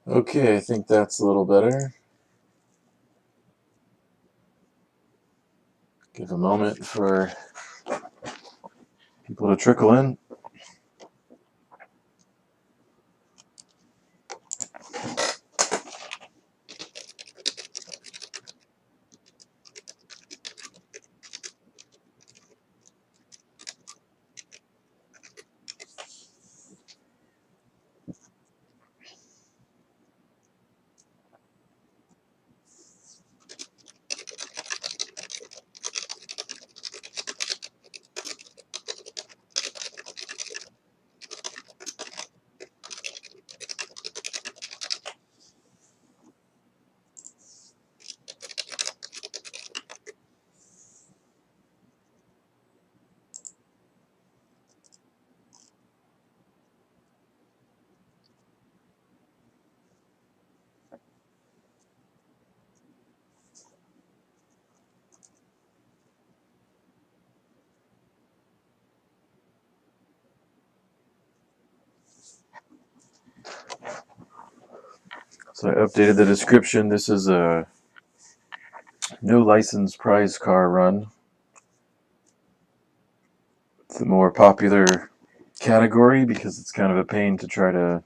Okay, I think that's a little better. Give a moment for people to trickle in. So I updated the description. This is a no license prize car run. It's the more popular category because it's kind of a pain to try to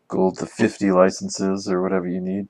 gold to 50 licenses or whatever you need.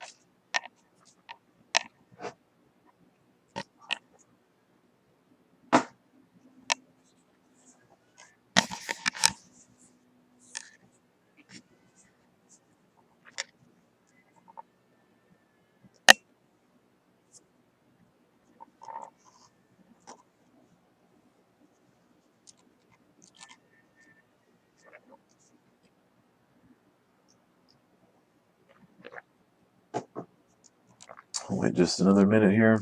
I'll wait just another minute here.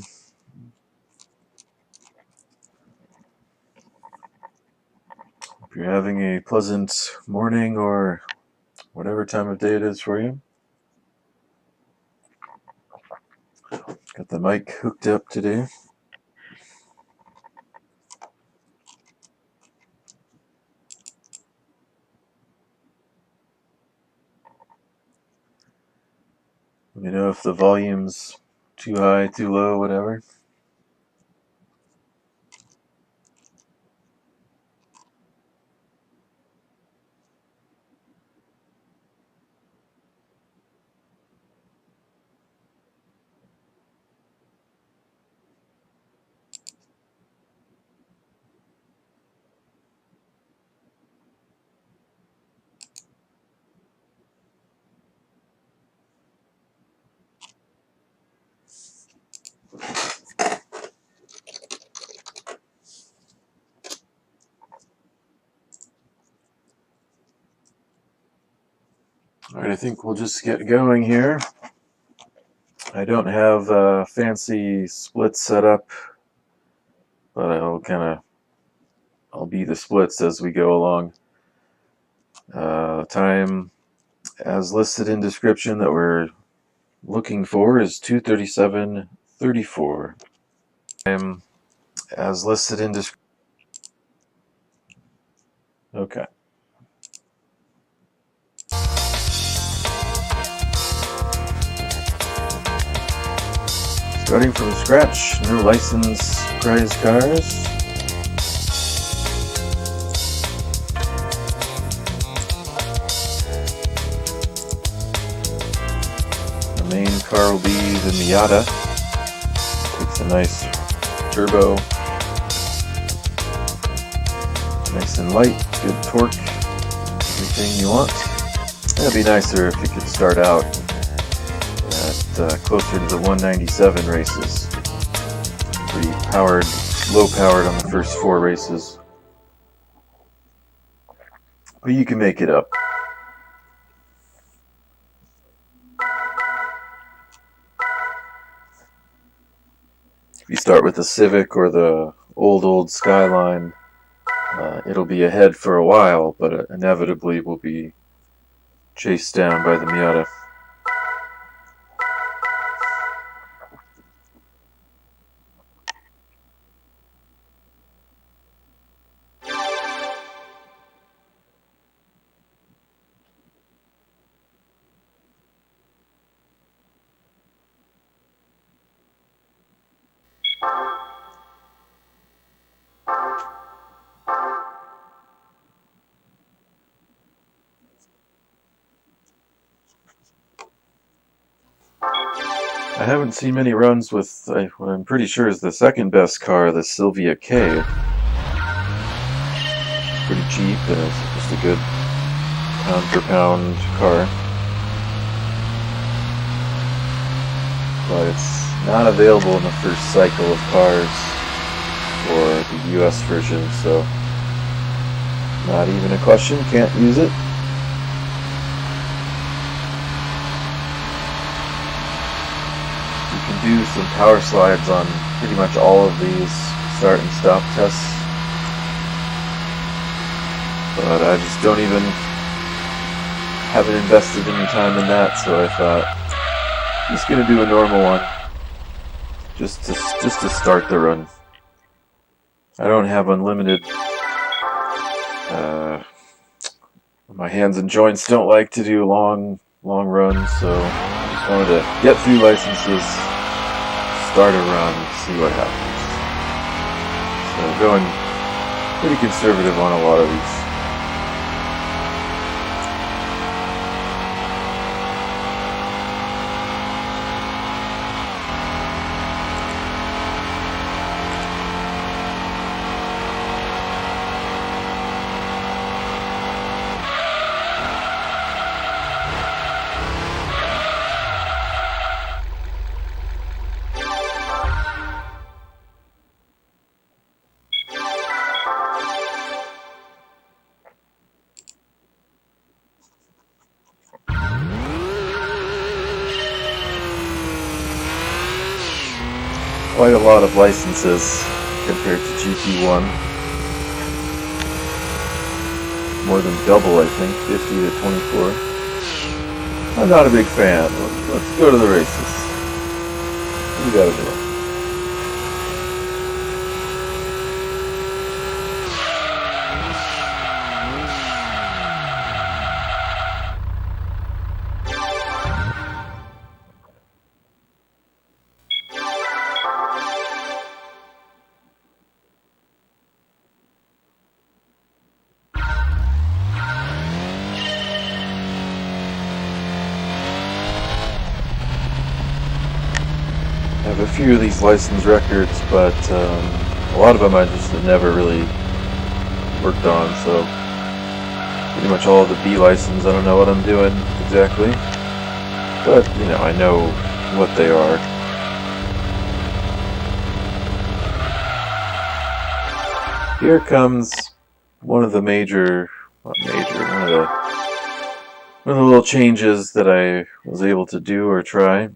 Hope you're having a pleasant morning or whatever time of day it is for you. Got the mic hooked up today. Let me know if the volume's too high, too low, whatever. Alright, I think we'll just get going here. I don't have fancy splits set up, but I'll be the splits as we go along. Time as listed in description that we're looking for is 2:37:34. Time as listed in description. Okay. Starting from scratch, no license prize cars. The main car will be the Miata. Takes a nice turbo. Nice and light, good torque, everything you want. It'd be nicer if you could start out at closer to the 197 races. Pretty powered, low powered on the first 4 races. But you can make it up. If you start with the Civic or the old Skyline, it'll be ahead for a while, but inevitably will be chased down by the Miata. I haven't seen many runs with what I'm pretty sure is the second best car, the Sylvia K. Pretty cheap and it's just a good pound for pound car. But it's not available in the first cycle of cars for the US version, so not even a question, can't use it. You can do some power slides on pretty much all of these start and stop tests, but I just haven't invested any time in that, so I thought I'm just gonna do a normal one just to start the run. I don't have unlimited. My hands and joints don't like to do long runs, so I just wanted to get through licenses, start a run, see what happens. So going pretty conservative on a lot of these. Quite a lot of licenses compared to GP1. More than double, I think, 50 to 24. I'm not a big fan. Let's go to the races. What do we gotta do? I have a few of these license records, but a lot of them I just have never really worked on, so pretty much all of the B license, I don't know what I'm doing exactly, but you know, I know what they are. Here comes one of the one of the little changes that I was able to do or try.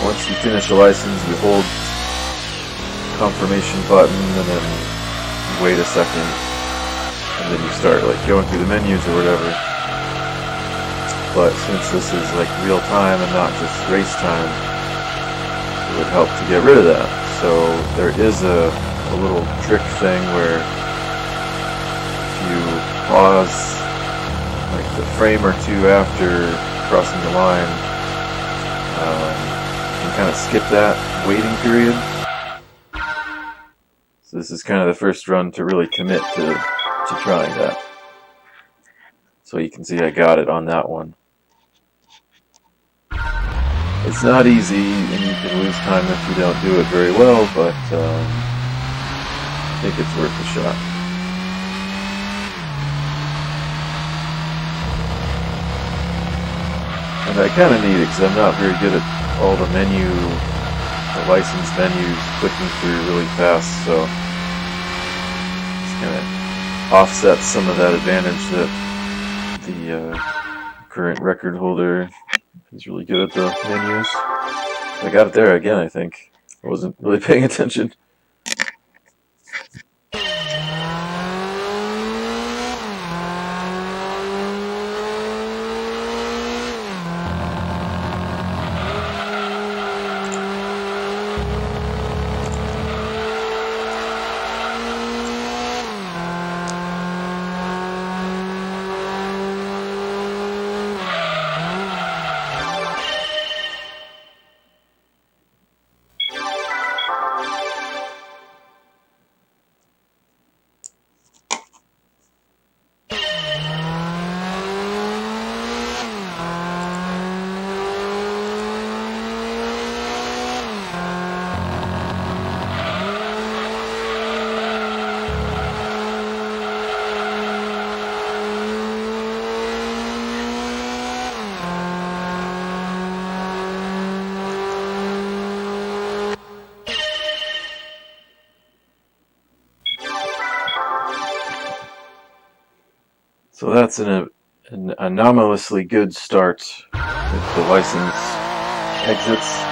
Once you finish a license, you hold confirmation button and then wait a second, and then you start like going through the menus or whatever. But since this is like real time and not just race time, it would help to get rid of that. So there is a little trick thing where if you pause like the frame or two after crossing the line, you can kind of skip that waiting period. So this is kind of the first run to really commit to trying that. So you can see I got it on that one. It's not easy, and you can lose time if you don't do it very well, but I think it's worth a shot. And I kind of need it because I'm not very good at all the license menus, clicking through really fast, so it's kind of offsets some of that advantage that the current record holder is really good at the menus. I got it there again, I think. I wasn't really paying attention. So that's an anomalously good start with the license exits.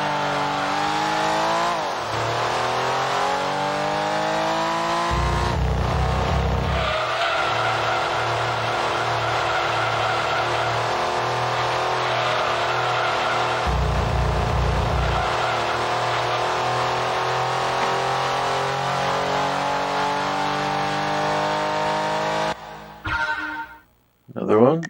Another one.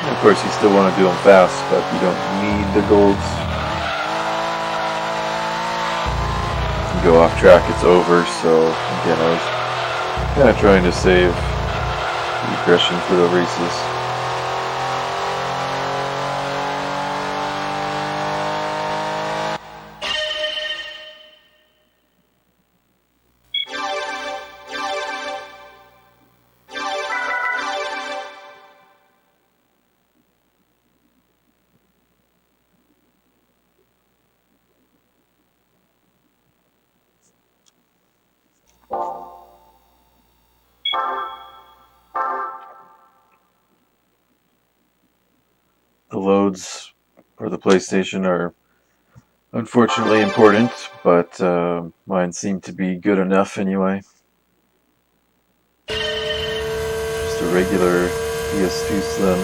And of course, you still want to do them fast, but you don't need the golds. You go off track, it's over. So again, I was kind of trying to save the aggression for the races. The loads for the PlayStation are unfortunately important, but mine seem to be good enough anyway. Just a regular PS2 Slim.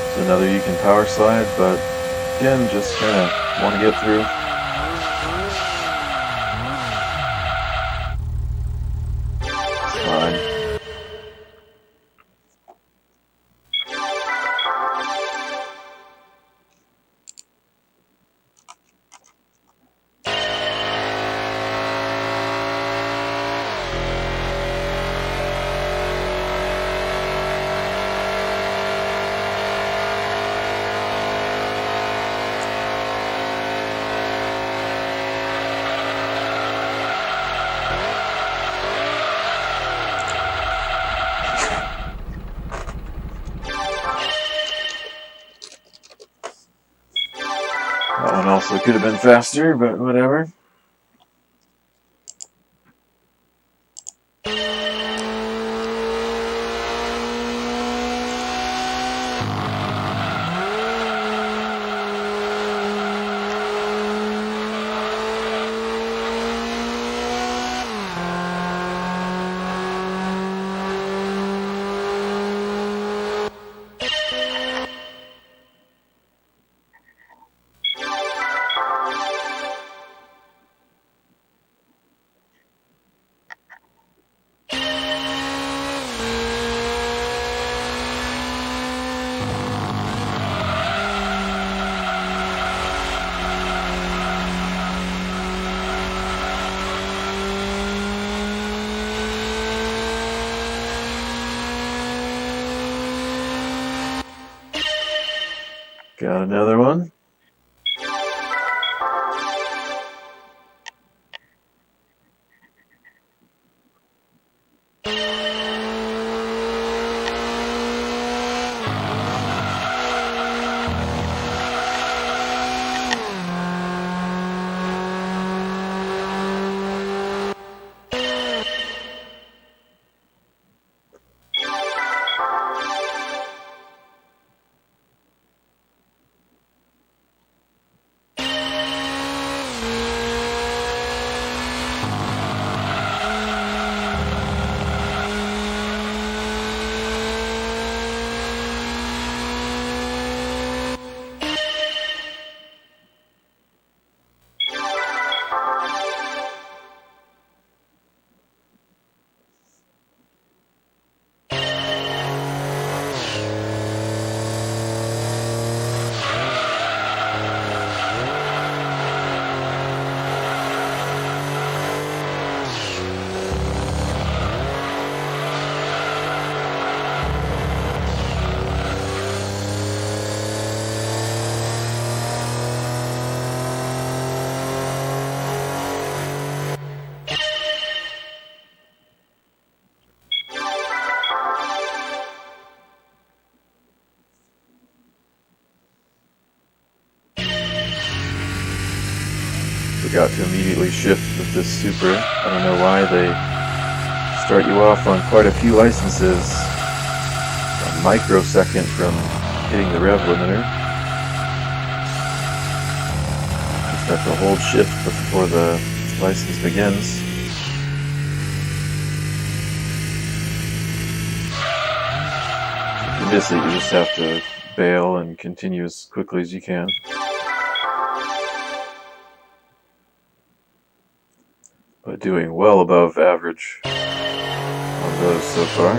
It's another you can power slide, but again, just kind of want to get through. It's fine. That one also could have been faster, but whatever. Got another one. Forgot to immediately shift with this Super. I don't know why they start you off on quite a few licenses a microsecond from hitting the rev limiter. Just have to hold shift before the license begins. If you miss it, you just have to bail and continue as quickly as you can. But doing well above average on those so far.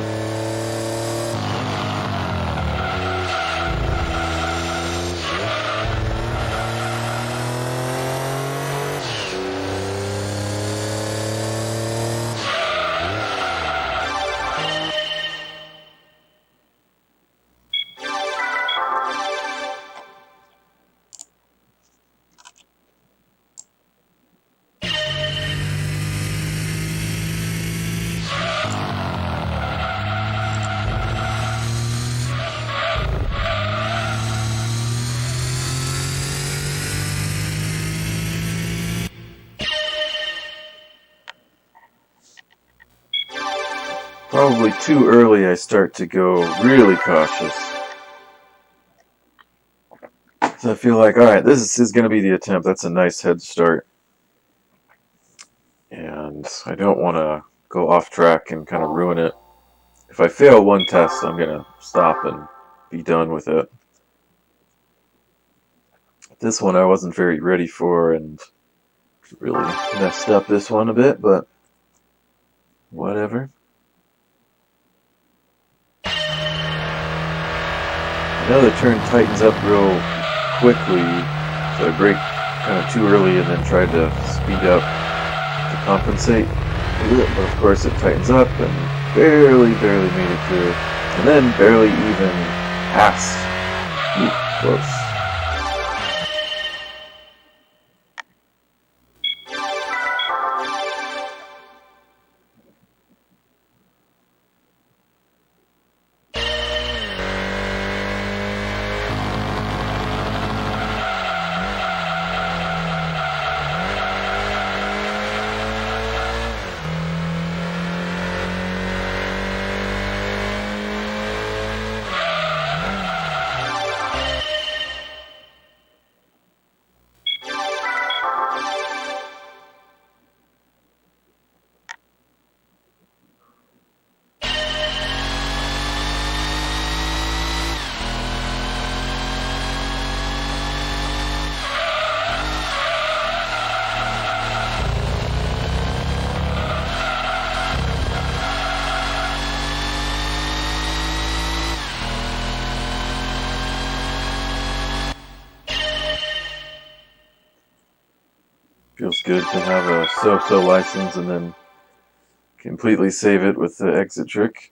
Probably too early I start to go really cautious. So I feel like, alright, this is going to be the attempt. That's a nice head start. And I don't want to go off track and kind of ruin it. If I fail one test, I'm going to stop and be done with it. This one I wasn't very ready for and really messed up this one a bit, but whatever. I know the turn tightens up real quickly, so I brake kind of too early and then tried to speed up to compensate. But of course it tightens up and barely made it through. And then barely even passed. Ooh, close. Feels good to have a so-so license and then completely save it with the exit trick.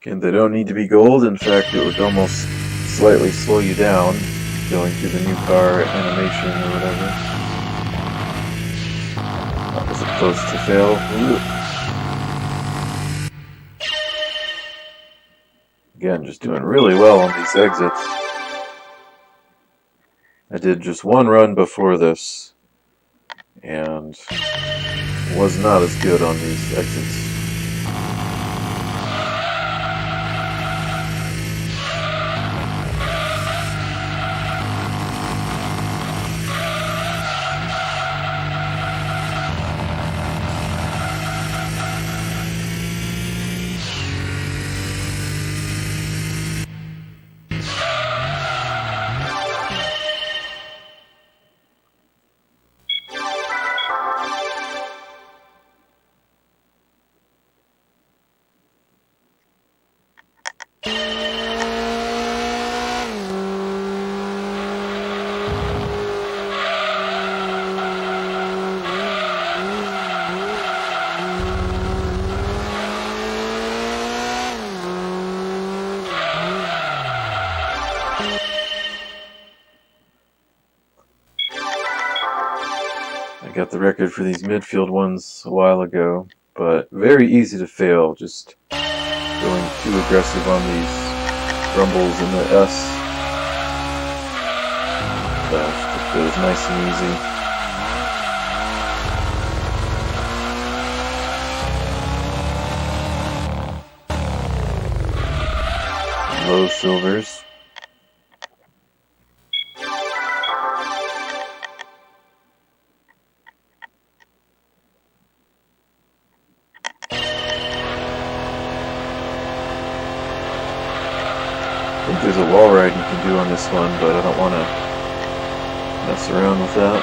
Again, they don't need to be gold. In fact, it would almost slightly slow you down going through the new car animation or whatever. That was close to fail. Again, just doing really well on these exits. I did just one run before this and was not as good on these exits. got the record for these midfield ones a while ago, but very easy to fail, just going too aggressive on these rumbles in the S. It goes nice and easy. Low silvers. I think there's a wall ride you can do on this one, but I don't want to mess around with that.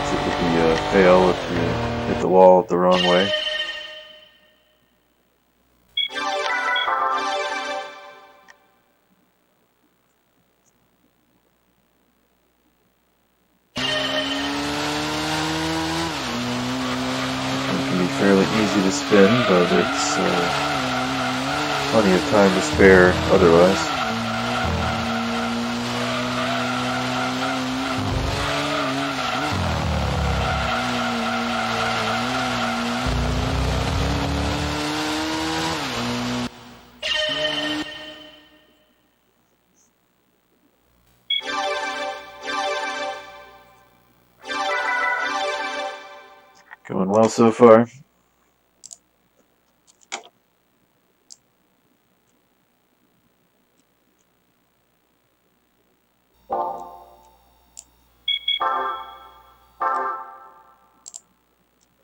It would be a fail if you hit the wall the wrong way. Fairly easy to spin, but it's plenty of time to spare otherwise. Going well so far.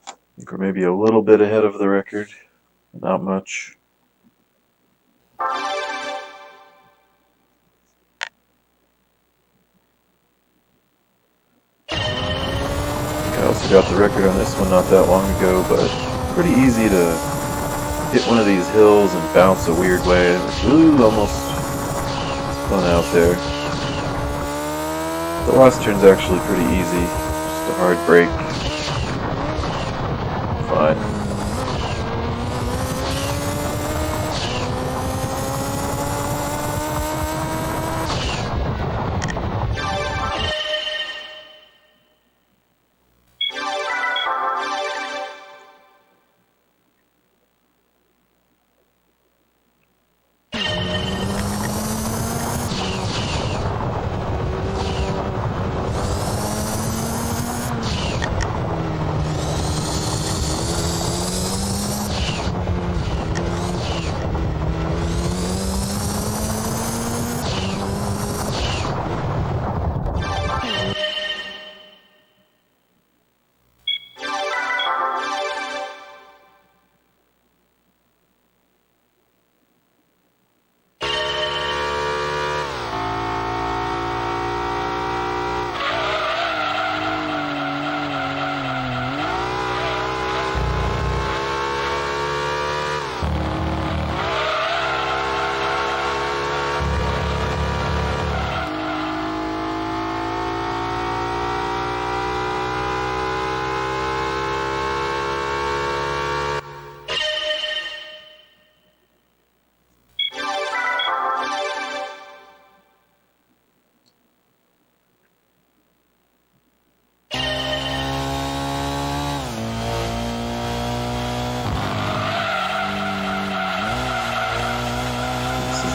I think we're maybe a little bit ahead of the record, not much. I also got the record on this one not that long ago, but pretty easy to hit one of these hills and bounce a weird way. Ooh, almost spun out there. The last turn's actually pretty easy, just a hard brake. Fine.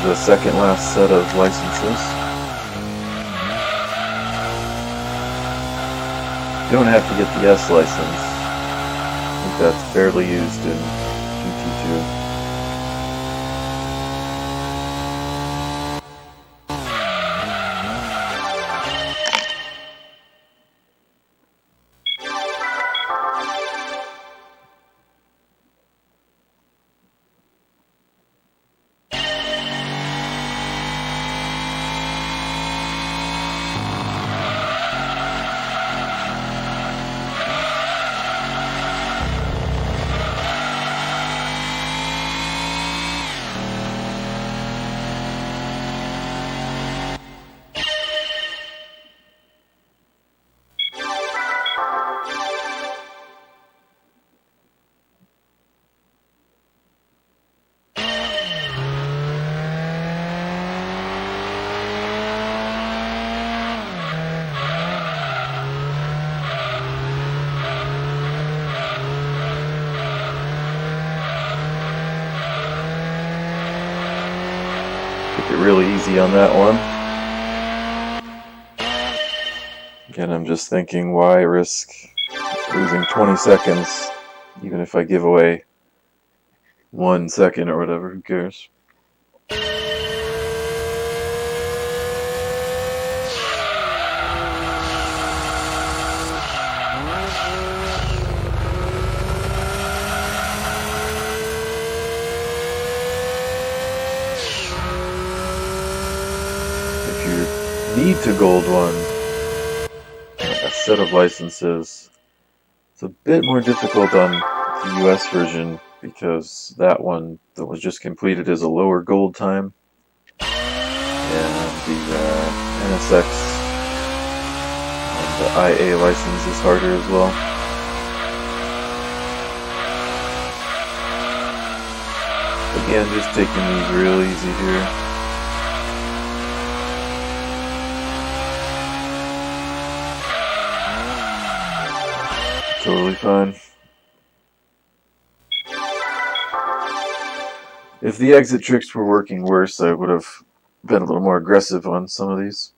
The second last set of licenses. You don't have to get the S license. I think that's barely used in GT2. Take it really easy on that one. Again, I'm just thinking, why risk losing 20 seconds, even if I give away 1 second or whatever, who cares? If you need to gold one, a set of licenses, it's a bit more difficult on the US version because that one that was just completed is a lower gold time, and the NSX and the IA license is harder as well. Again, just taking these real easy here. Totally fine. If the exit tricks were working worse, I would have been a little more aggressive on some of these.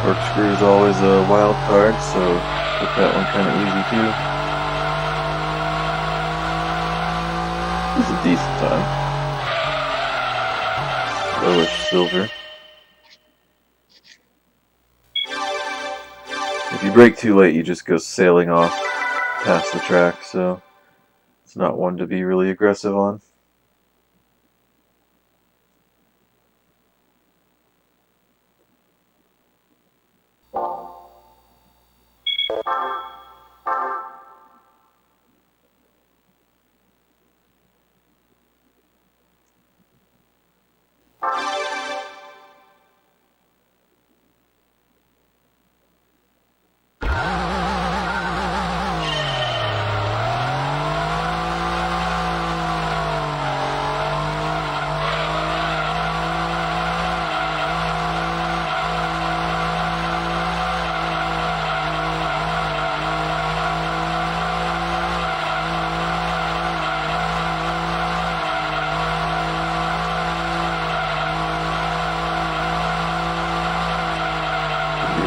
Corkscrew is always a wild card, so took that one kind of easy too. It's a decent time. Lowish silver. If you brake too late, you just go sailing off past the track, so it's not one to be really aggressive on.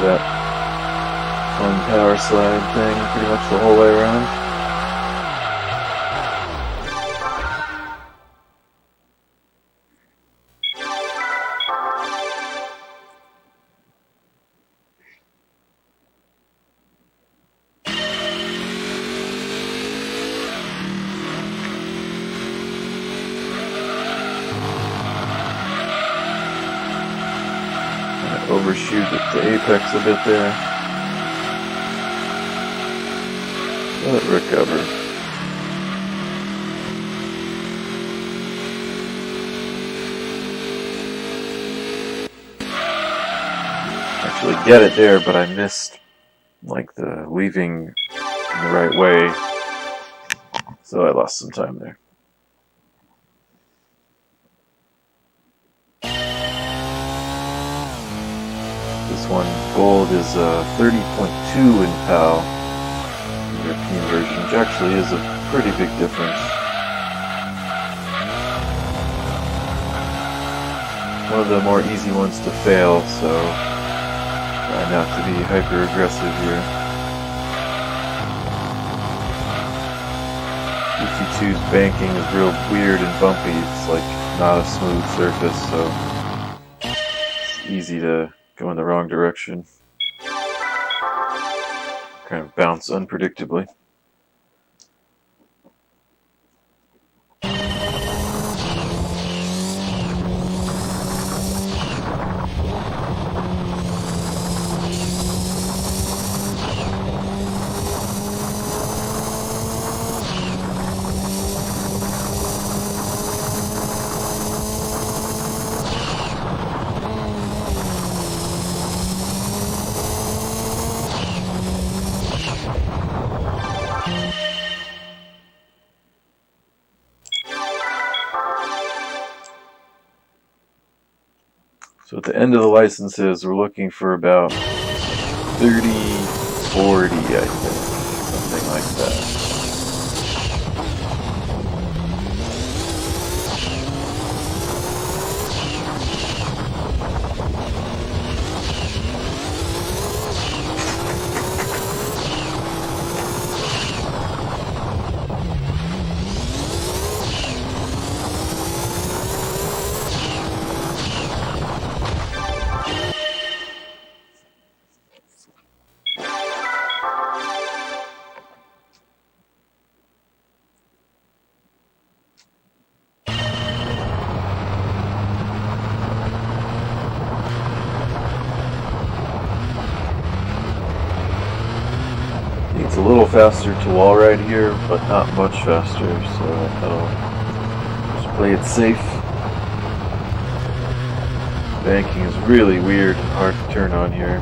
That fun power slide thing pretty much the whole way around. Overshoot at the apex a bit there. Let it recover. Actually get it there, but I missed like the weaving in the right way, so I lost some time there. This one, gold, is 30.2 in PAL, the European version, which actually is a pretty big difference. One of the more easy ones to fail, so try not to be hyper aggressive here. 52's banking is real weird and bumpy. It's like not a smooth surface, so it's easy to go in the wrong direction. Kind of bounce unpredictably. So at the end of the licenses, we're looking for about 30, 40, I think, something like that. It's a little faster to wall ride here, but not much faster, so I'll just play it safe. Banking is really weird and hard to turn on here.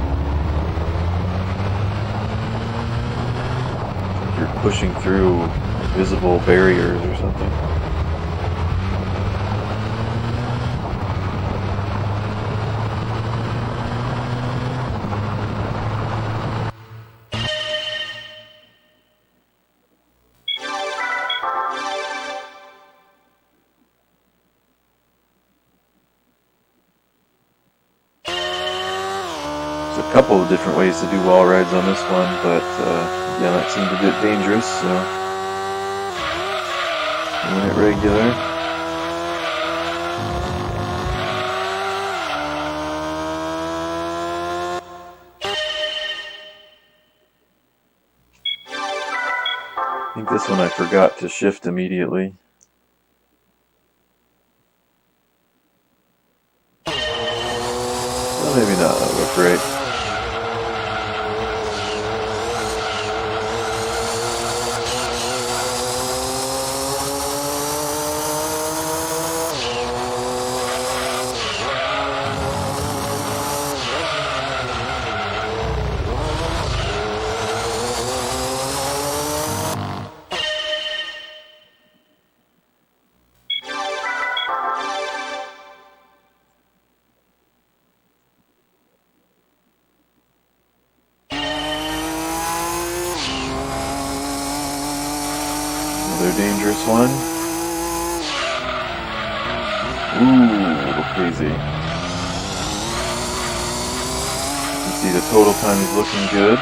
Like you're pushing through invisible barriers or something. There's a couple of different ways to do wall rides on this one, but yeah, that seemed a bit dangerous, so doing it regular. I think this one I forgot to shift immediately. Well, maybe not, that'll look great. Another dangerous one. Ooh, crazy. You can see the total time is looking good.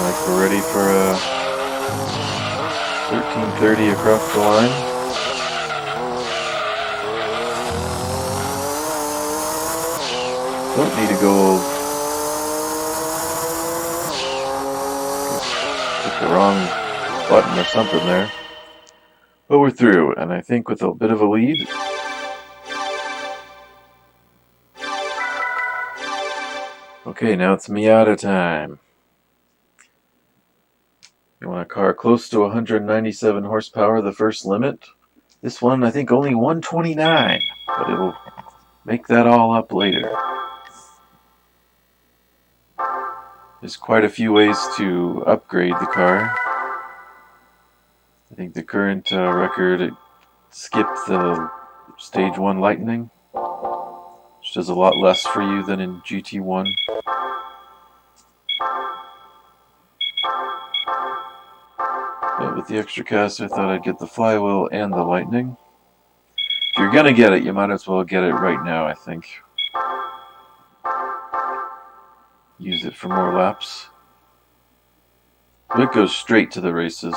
Like we're ready for a 1330 across the line. Don't need to go hit the wrong button or something there. But we're through, and I think with a bit of a lead. Okay, now it's Miata time. You want a car close to 197 horsepower, the first limit. This one, I think, only 129, but it'll make that all up later. There's quite a few ways to upgrade the car. I think the current record skipped the Stage 1 Lightning, which does a lot less for you than in GT1. But with the extra cast, I thought I'd get the flywheel and the Lightning. If you're gonna get it, you might as well get it right now, I think. Use it for more laps. But it goes straight to the races.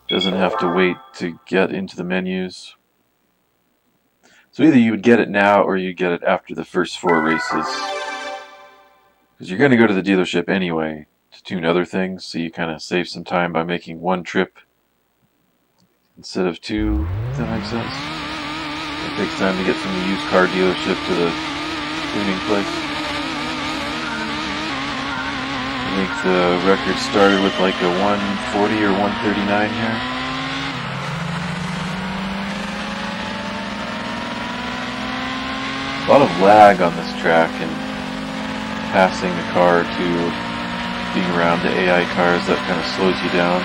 Doesn't have to wait to get into the menus. So either you would get it now or you get it after the first 4 races. Because you're going to go to the dealership anyway to tune other things, so you kind of save some time by making 1 trip instead of 2, if that makes sense. It takes time to get from the used car dealership to the tuning place. I think the record started with like a 140 or 139 here. a lot of lag on this track, and passing the car to being around the AI cars, that kind of slows you down.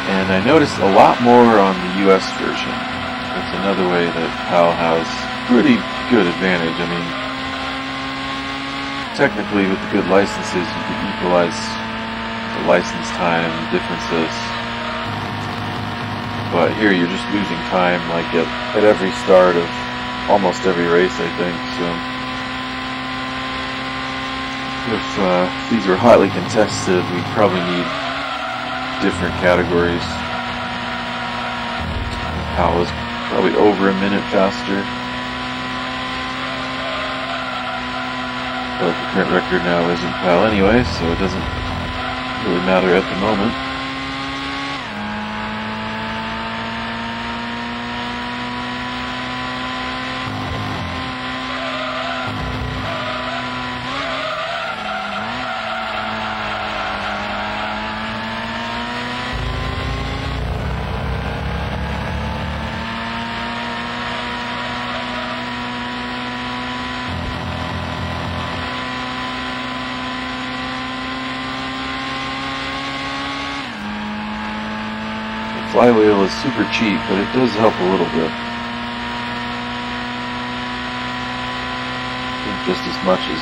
And I noticed a lot more on the US version. That's another way that PAL has pretty good advantage. I mean, technically with the good licenses you could equalize the license time differences. But here you're just losing time like at every start of almost every race, I think. So if these were hotly contested, we'd probably need different categories. PAL is probably over a minute faster. But the current record now isn't PAL anyway, so it doesn't really matter at the moment. Flywheel is super cheap, but it does help a little bit. I think just as much as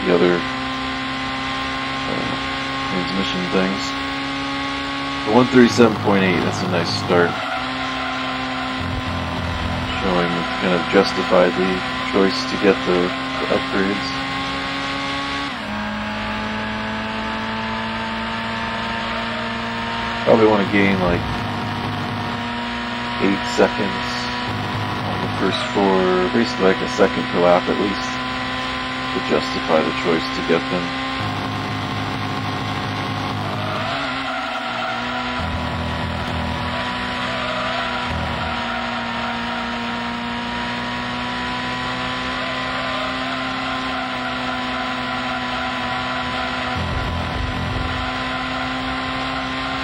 the other transmission things. The 137.8, that's a nice start. Showing kind of justified the choice to get the upgrades. Probably want to gain like 8 seconds on the first 4, basically like a second per lap at least, to justify the choice to get them.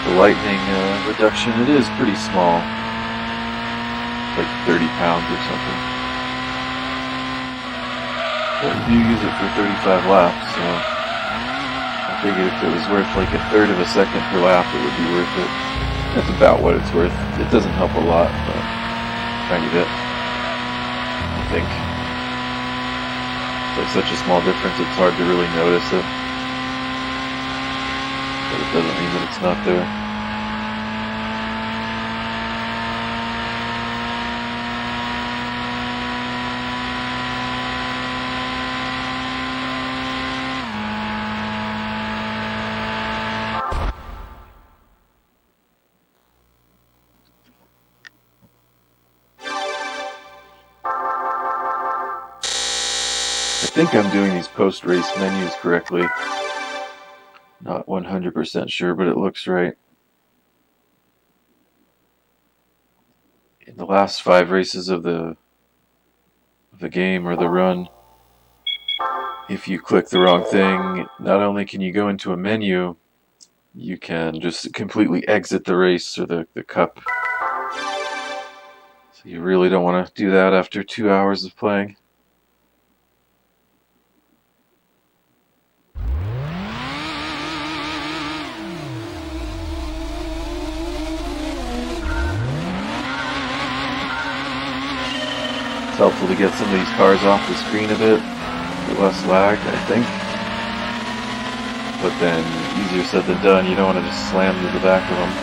The lightning reduction, it is pretty small. Like 30 pounds or something. But you do use it for 35 laps, so I figured if it was worth like a third of a second per lap, it would be worth it. That's about what it's worth. It doesn't help a lot, but tiny bit, I think. It's like such a small difference, it's hard to really notice it. But it doesn't mean that it's not there. I think I'm doing these post-race menus correctly. Not 100% sure, but it looks right. In the last 5 races of the game or the run, if you click the wrong thing, not only can you go into a menu, you can just completely exit the race or the cup. So you really don't want to do that after 2 hours of playing. It's helpful to get some of these cars off the screen a bit, for less lag, I think. But then, easier said than done, you don't want to just slam into the back of them.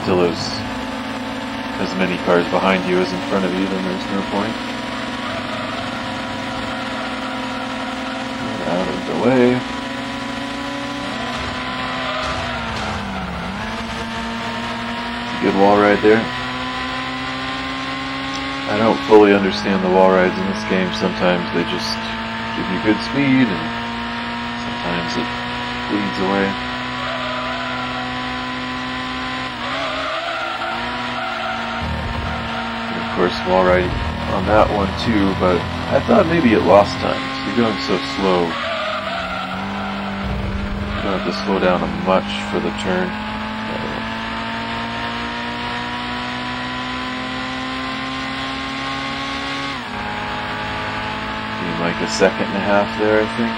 Until there's as many cars behind you as in front of you, then there's no point. Get out of the way. Good wall ride there. I don't fully understand the wall rides in this game. Sometimes they just give you good speed, and sometimes it bleeds away. And of course, wall ride on that one too, but I thought maybe it lost time. So you're going so slow. don't have to slow down much for the turn. Like a second and a half there, I think.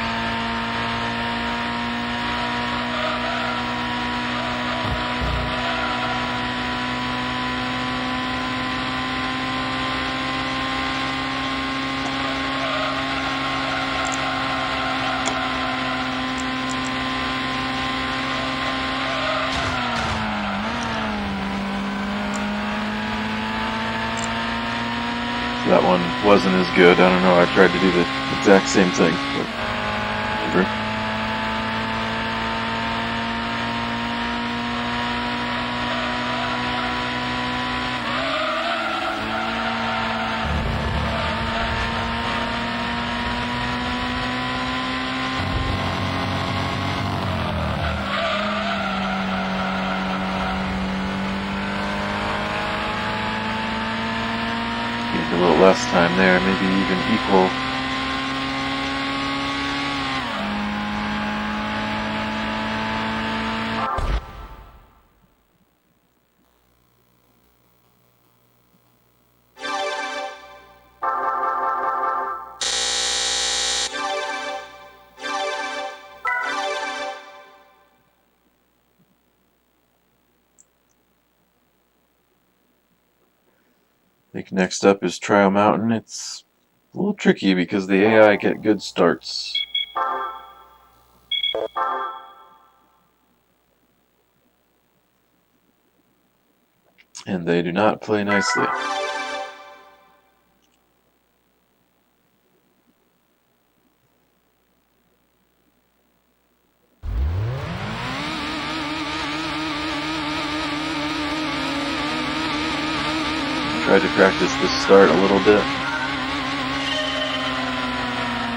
That one wasn't as good. I don't know. I tried to do the exact same thing, but whatever. A little less time there, maybe even equal. I think next up is Trial Mountain. It's a little tricky because the AI get good starts. And they do not play nicely. Tried to practice this start a little bit.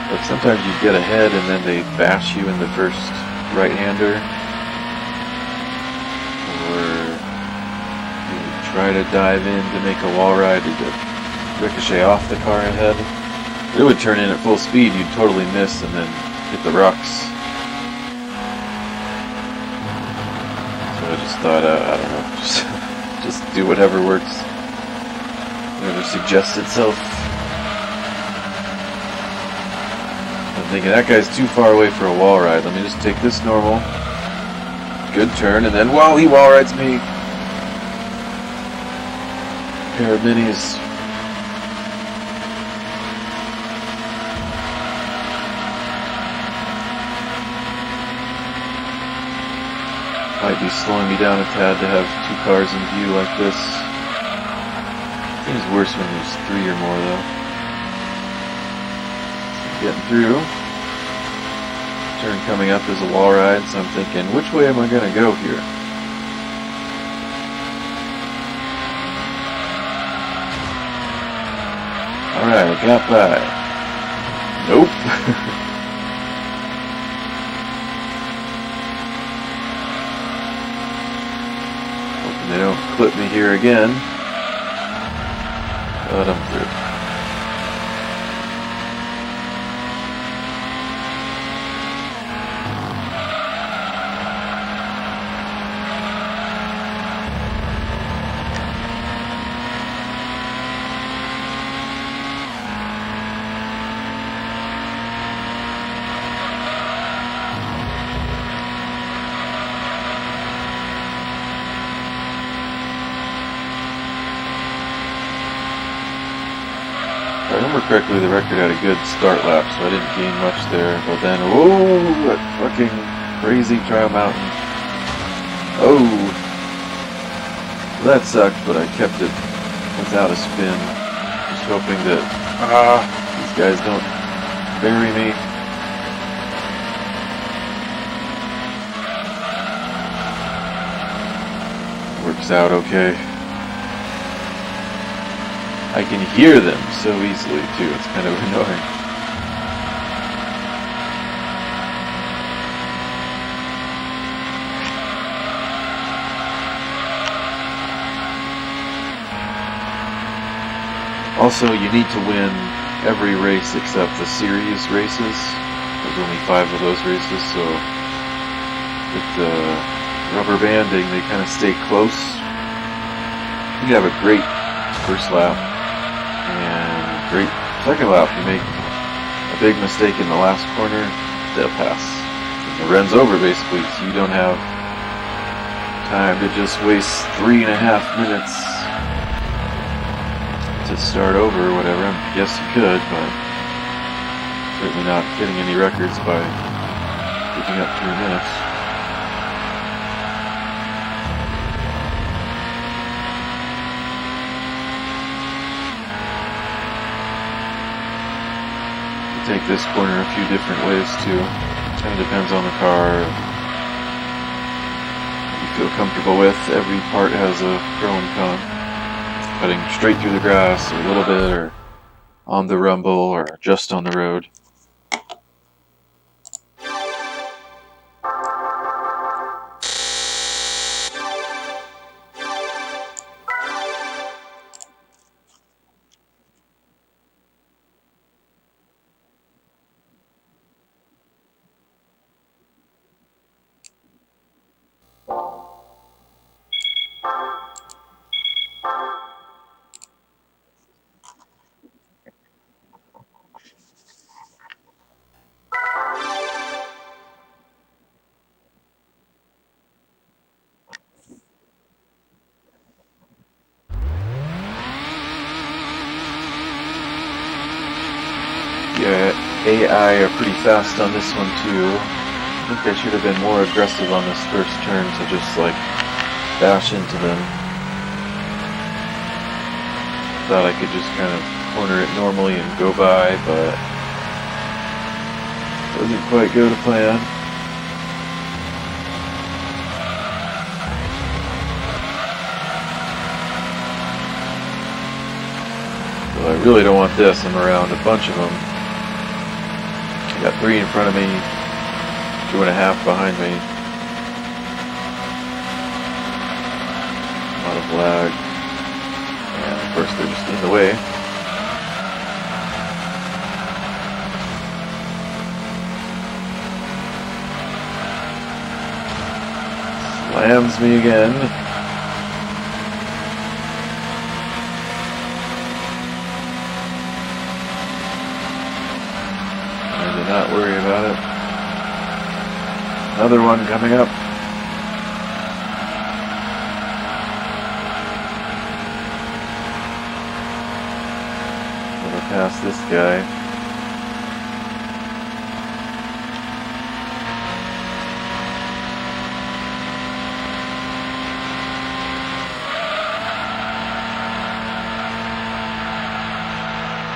But sometimes you get ahead and then they bash you in the first right-hander. Or you try to dive in to make a wall ride to ricochet off the car ahead. It would turn in at full speed, you'd totally miss and then hit the rocks. So I just thought, I don't know, just do whatever works. Whatever suggests itself. I'm thinking that guy's too far away for a wall ride. Let me just take this normal. Good turn, and then whoa, he wall rides me. Pair of minis. Might be slowing me down a tad to have two cars in view like this. It's worse when there's three or more, though. So getting through. Turn coming up is a wall ride, so I'm thinking, which way am I going to go here? Alright, I got by. Nope. Hoping they don't clip me here again. But I'm through. If I remember correctly, the record had a good start lap, so I didn't gain much there. But then, whoa, that fucking crazy Trial Mountain. Oh, that sucked, but I kept it without a spin. Just hoping that, these guys don't bury me. Works out okay. I can hear them so easily, too. It's kind of annoying. Also, you need to win every race except the series races. There's only 5 of those races, so with the rubber banding, they kind of stay close. You have a great first lap and a great second lap. You make a big mistake in the last corner, they'll pass. It runs over basically, so you don't have time to just waste 3.5 minutes to start over or whatever. I guess you could, but certainly not getting any records by picking up 3 minutes. You take this corner a few different ways too. Kind of depends on the car. Feel comfortable with. Every part has a pro and con. Cutting straight through the grass, or a little bit, or on the rumble, or just on the road. Yeah, AI are pretty fast on this one too. I think I should have been more aggressive on this first turn to just like bash into them. Thought I could just kind of corner it normally and go by, but doesn't quite go to plan. Well, I really don't want this. I'm around a bunch of them. I got 3 in front of me, 2.5 behind me. A lot of lag. And of course they're just in the way. Slams me again. Not worry about it. Another one coming up. Gonna pass this guy.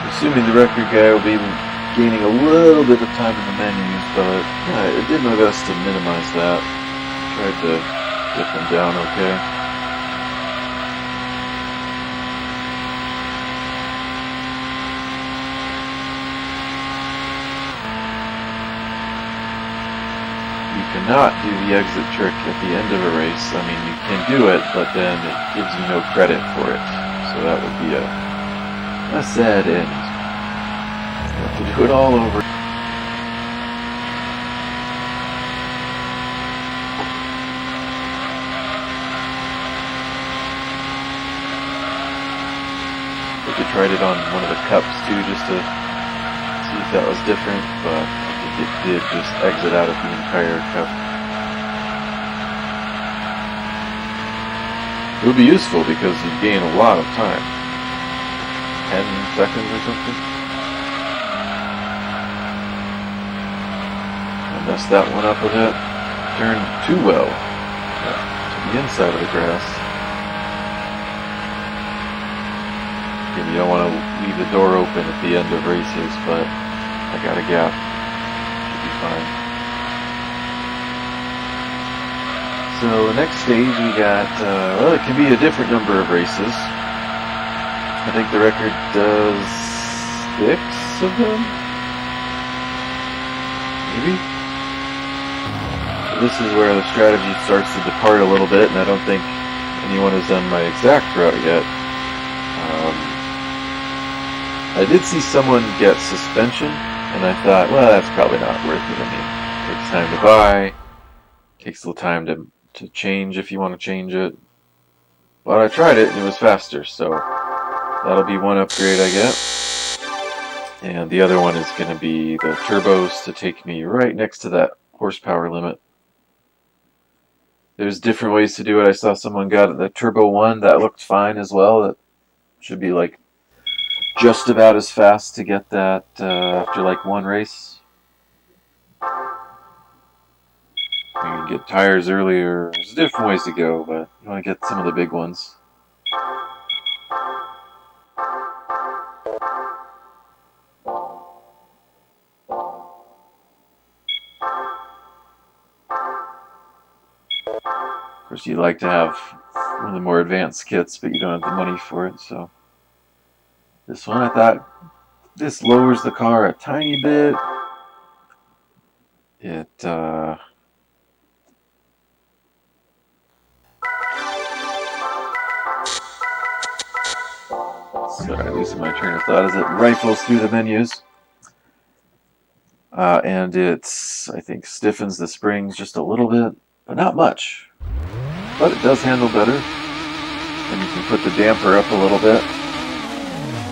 Assuming the record guy will be gaining a little bit of time in the menus, but I did my best to minimize that. Tried to get them down okay. You cannot do the exit trick at the end of a race. I mean, you can do it, but then it gives you no credit for it. So that would be a sad end. To do it all over. I think I tried it on one of the cups too, just to see if that was different, but I think it did just exit out of the entire cup. It would be useful because you gain a lot of time. 10 seconds or something. Messed that one up a bit. Turned too well to the inside of the grass. Again, you don't want to leave the door open at the end of races, but I got a gap. Should be fine. So next stage we got, well, it can be a different number of races. I think the record does 6 of them? Maybe? This is where the strategy starts to depart a little bit, and I don't think anyone has done my exact route yet. I did see someone get suspension, and I thought, well, that's probably not worth it. I mean, it takes time to buy. Takes a little time to change if you want to change it. But I tried it and it was faster, so that'll be one upgrade I get. And the other one is going to be the turbos to take me right next to that horsepower limit. There's different ways to do it. I saw someone got the turbo one that looked fine as well. That should be like just about as fast to get that after like one race. You can get tires earlier. There's different ways to go, but you want to get some of the big ones. Of course, you'd like to have one of the more advanced kits, but you don't have the money for it, so this one I thought this lowers the car a tiny bit. It sorry, losing my train of thought as it rifles through the menus. And it's, I think, stiffens the springs just a little bit, but not much. But it does handle better. And you can put the damper up a little bit.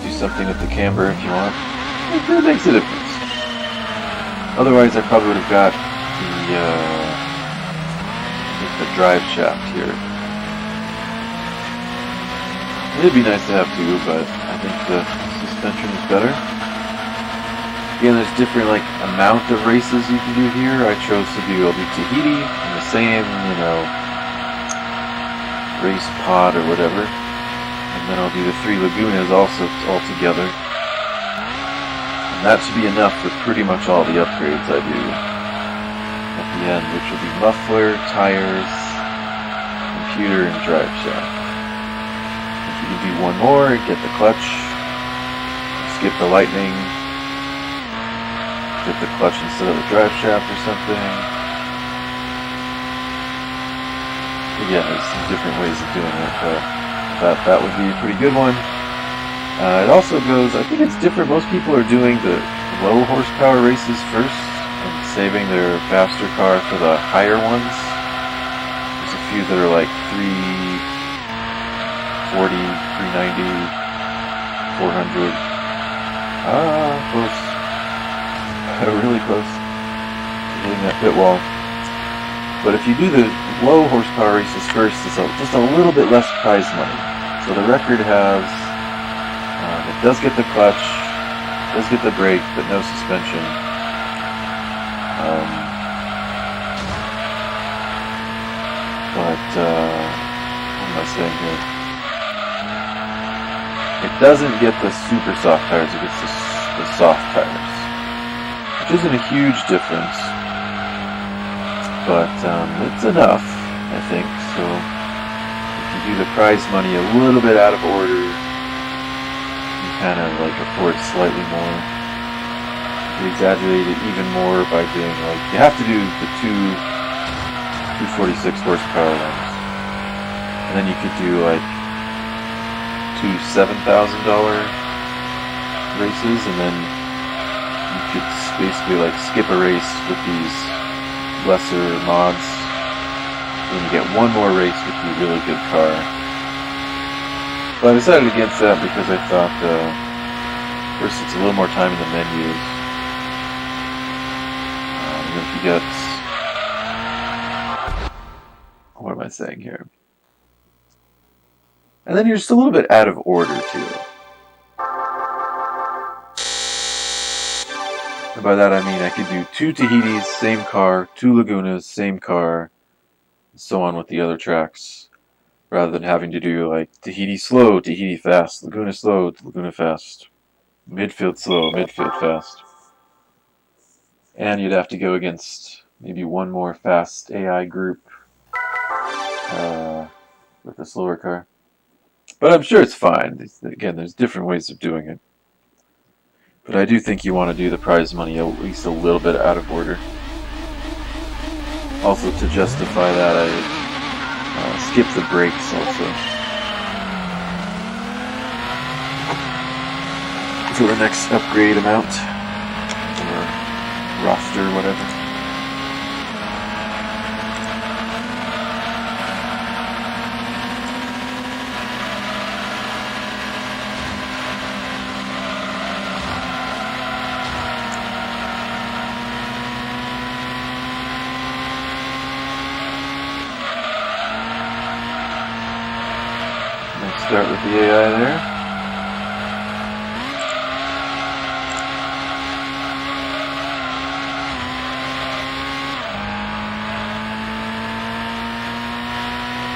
Do something with the camber if you want. It makes a difference. Otherwise, I probably would have got the drive shaft here. It'd be nice to have two, but I think the suspension is better. Again, there's different amount of races you can do here. I chose to I'll do Tahiti in the same, race pod or whatever. And then I'll do the 3 Lagunas also all together. And that should be enough for pretty much all the upgrades I do at the end, which will be muffler, tires, computer, and drive shaft. If you can do one more, get the clutch, skip the lightning, get the clutch instead of the drive shaft or something. Again, there's some different ways of doing it, but that would be a pretty good one. It also goes, I think it's different. Most people are doing the low horsepower races first and saving their faster car for the higher ones. There's a few that are like 340, 390, 400. Close. Really close to hitting that pit wall. But if you do the low horsepower races first, it's just a little bit less prize money. So the record has, it does get the clutch, does get the brake, but no suspension. What am I saying here? It doesn't get the super soft tires, it gets the soft tires. Which isn't a huge difference, but it's enough, I think. So if you do the prize money a little bit out of order, you kind of afford slightly more. You exaggerate it even more by doing you have to do the two 246 horsepower ones, and then you could do two $7,000 races, and then you could basically skip a race with these lesser mods, and you get one more race with your really good car. But I decided against that because I thought first it's a little more time in the menus. And if you get, what am I saying here? And then you're just a little bit out of order too. And by that I mean I could do 2 Tahitis, same car, 2 Lagunas, same car, and so on with the other tracks, rather than having to do Tahiti slow, Tahiti fast, Laguna slow, Laguna fast, midfield slow, midfield fast. And you'd have to go against maybe one more fast AI group with a slower car. But I'm sure it's fine. Again, there's different ways of doing it. But I do think you want to do the prize money at least a little bit out of order. Also, to justify that, I skipped the brakes also. For the next upgrade amount, or roster, whatever. start with the AI there.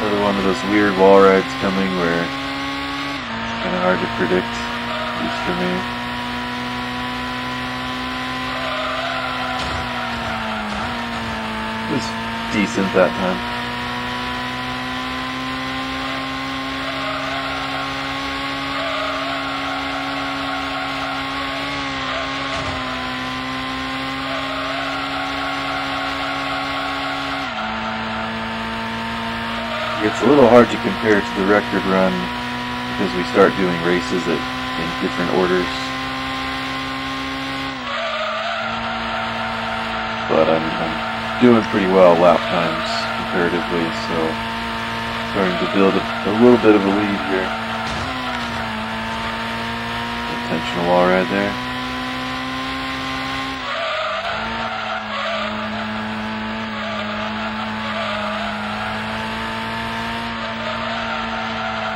Another one of those weird wall rides coming where it's kind of hard to predict, at least for me. It was decent that time. It's a little hard to compare to the record run because we start doing races in different orders. But I'm doing pretty well lap times comparatively, so starting to build a little bit of a lead here. Intentional wall ride there.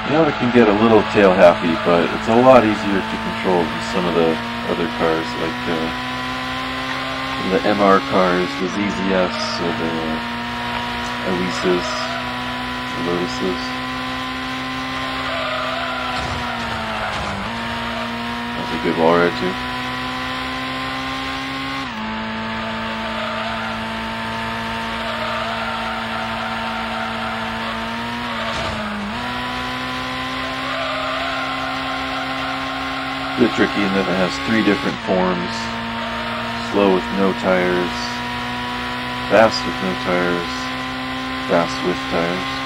You know, it can get a little tail happy, but it's a lot easier to control than some of the other cars, like the MR cars, the ZZS, or the Elises, the Lotuses. That's a good wall ride too. A bit tricky in that it has 3 different forms: slow with no tires, fast with no tires, fast with tires.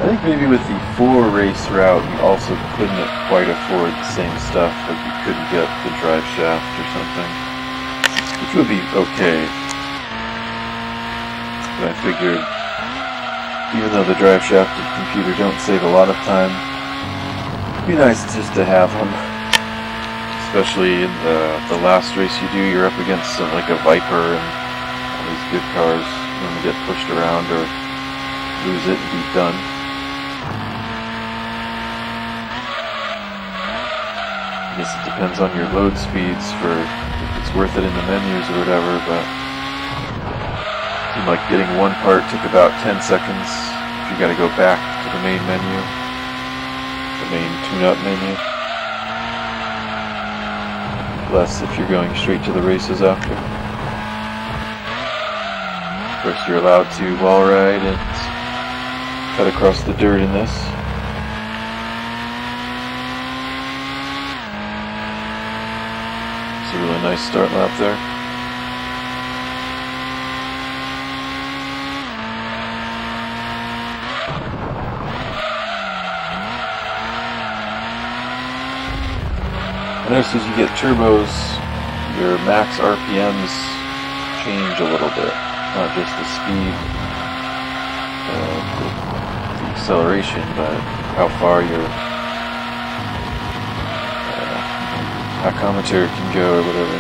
I think maybe with the 4 race route, you also couldn't quite afford the same stuff, like you couldn't get the drive shaft or something, which would be okay. But I figured, even though the drive shaft and computer don't save a lot of time, it'd be nice just to have them. Especially in the last race you do, you're up against like a Viper and all these good cars. You want to get pushed around or lose it and be done. I guess it depends on your load speeds for if it's worth it in the menus or whatever, but it seemed like getting one part took about 10 seconds if you gotta go back to the main menu, the main tune-up menu. Less if you're going straight to the races after. Of course, you're allowed to wall ride and cut across the dirt in this. It's a really nice start lap there. I notice as you get turbos, your max RPMs change a little bit. Not just the speed, the acceleration, but how far your tachometer can go or whatever.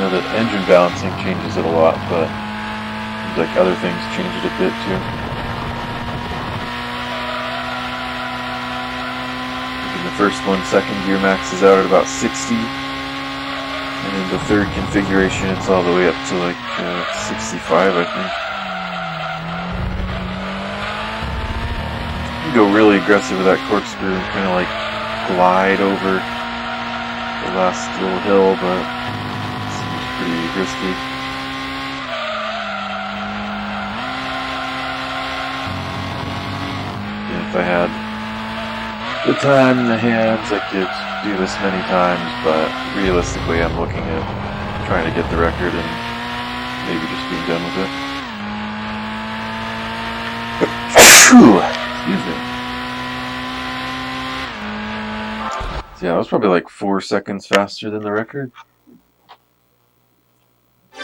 know that engine balancing changes it a lot, but seems like other things change it a bit too. In the first one, second gear maxes out at about 60. And in the third configuration, it's all the way up to like 65, I think. You can go really aggressive with that corkscrew and kind of like glide over the last little hill, but it seems pretty risky. And if I had the time and the hands, I could do this many times, but realistically I'm looking at trying to get the record and maybe just being done with it. Excuse me. So yeah, I was probably like 4 seconds faster than the record. To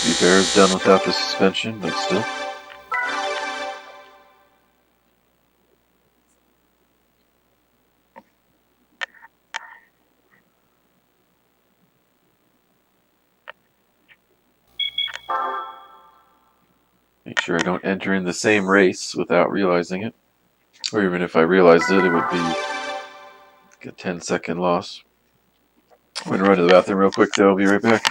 be fair, it's done without the suspension, but still. Make sure I don't enter in the same race without realizing it. Or even if I realized it, it would be like a 10-second loss. I'm going to run to the bathroom real quick though, I'll be right back.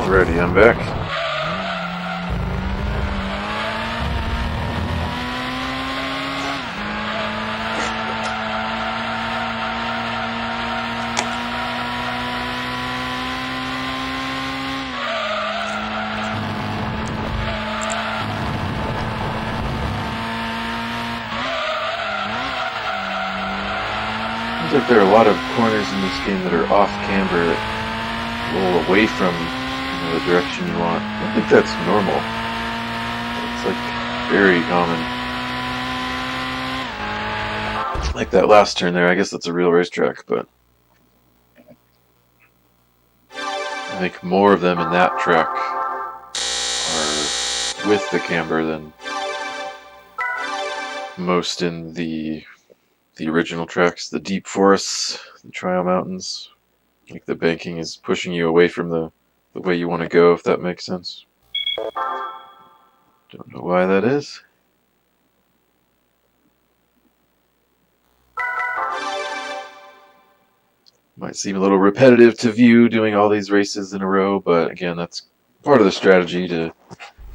Alrighty, I'm back. Seems like there are a lot of corners in this game that are off camber that roll away from the direction you want. I don't think that's normal. It's like very common. Like that last turn there, I guess that's a real racetrack, but I think more of them in that track are with the camber than most in the original tracks, the deep forests, the Trial Mountains. Like the banking is pushing you away from the way you want to go, if that makes sense. Don't know why that is. Might seem a little repetitive to view doing all these races in a row, but again, that's part of the strategy to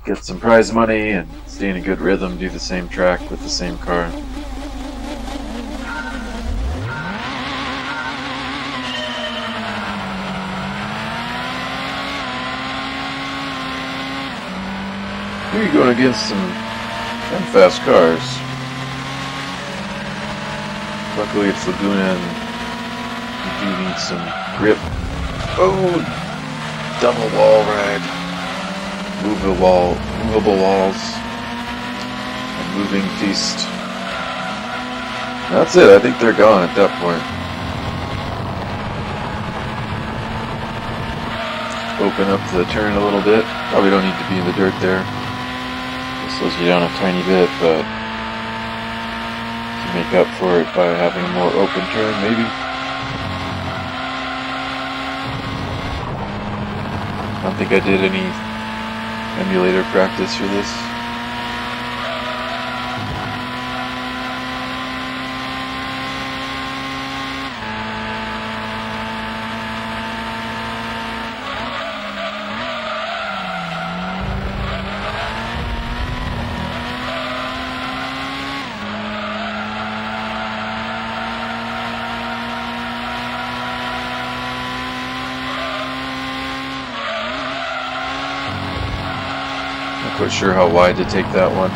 get some prize money and stay in a good rhythm, do the same track with the same car. Here you're going against some kind of fast cars. Luckily it's Laguna and you do need some grip. Oh! Double wall ride. Movable walls. A moving feast. That's it, I think they're gone at that point. Open up the turn a little bit. Probably don't need to be in the dirt there. Slows you down a tiny bit, but you make up for it by having a more open turn, maybe. I don't think I did any emulator practice for this. Not quite sure how wide to take that one.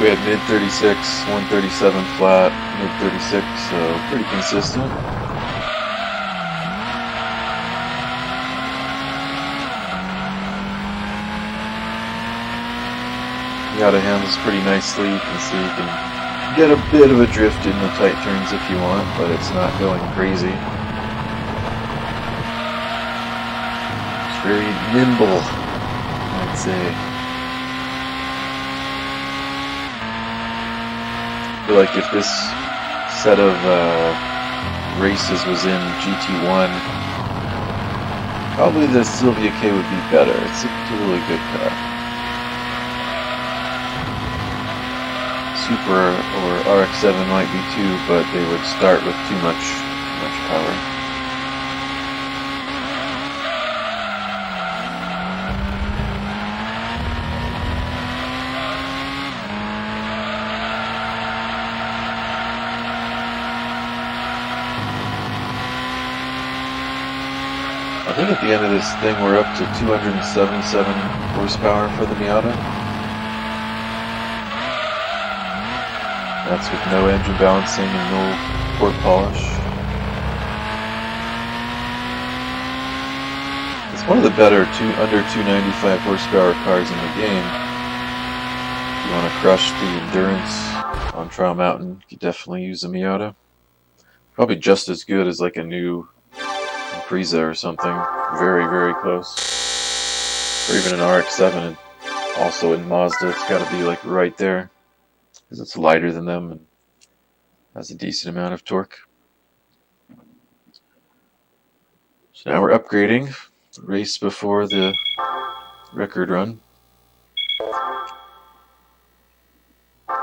We had mid 36, 137 flat, mid 36, so pretty consistent. Miata handles pretty nicely. You can see you can get a bit of a drift in the tight turns if you want, but it's not going crazy. It's very nimble, I'd say. I feel like if this set of races was in GT1, probably the Silvia K would be better. It's a really good car. Super or RX-7 might be too, but they would start with too much power. I think at the end of this thing we're up to 277 horsepower for the Miata. That's with no engine balancing and no port polish. It's one of the better under 295 horsepower cars in the game. If you want to crush the endurance on Trial Mountain, you definitely use a Miata. Probably just as good as like a new Impreza or something. Very, very close. Or even an RX-7, and also in Mazda, it's got to be like right there. Because it's lighter than them and has a decent amount of torque. So now we're upgrading. Race before the record run. I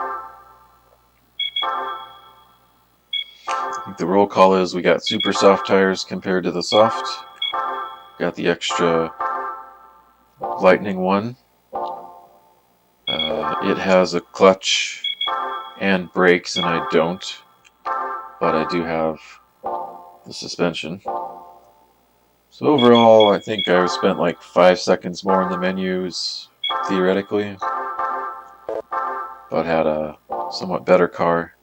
think the roll call is we got super soft tires compared to the soft. Got the extra Lightning one. It has a clutch and brakes, and I don't, but I do have the suspension. So overall, I think I spent like 5 seconds more in the menus, theoretically, but had a somewhat better car.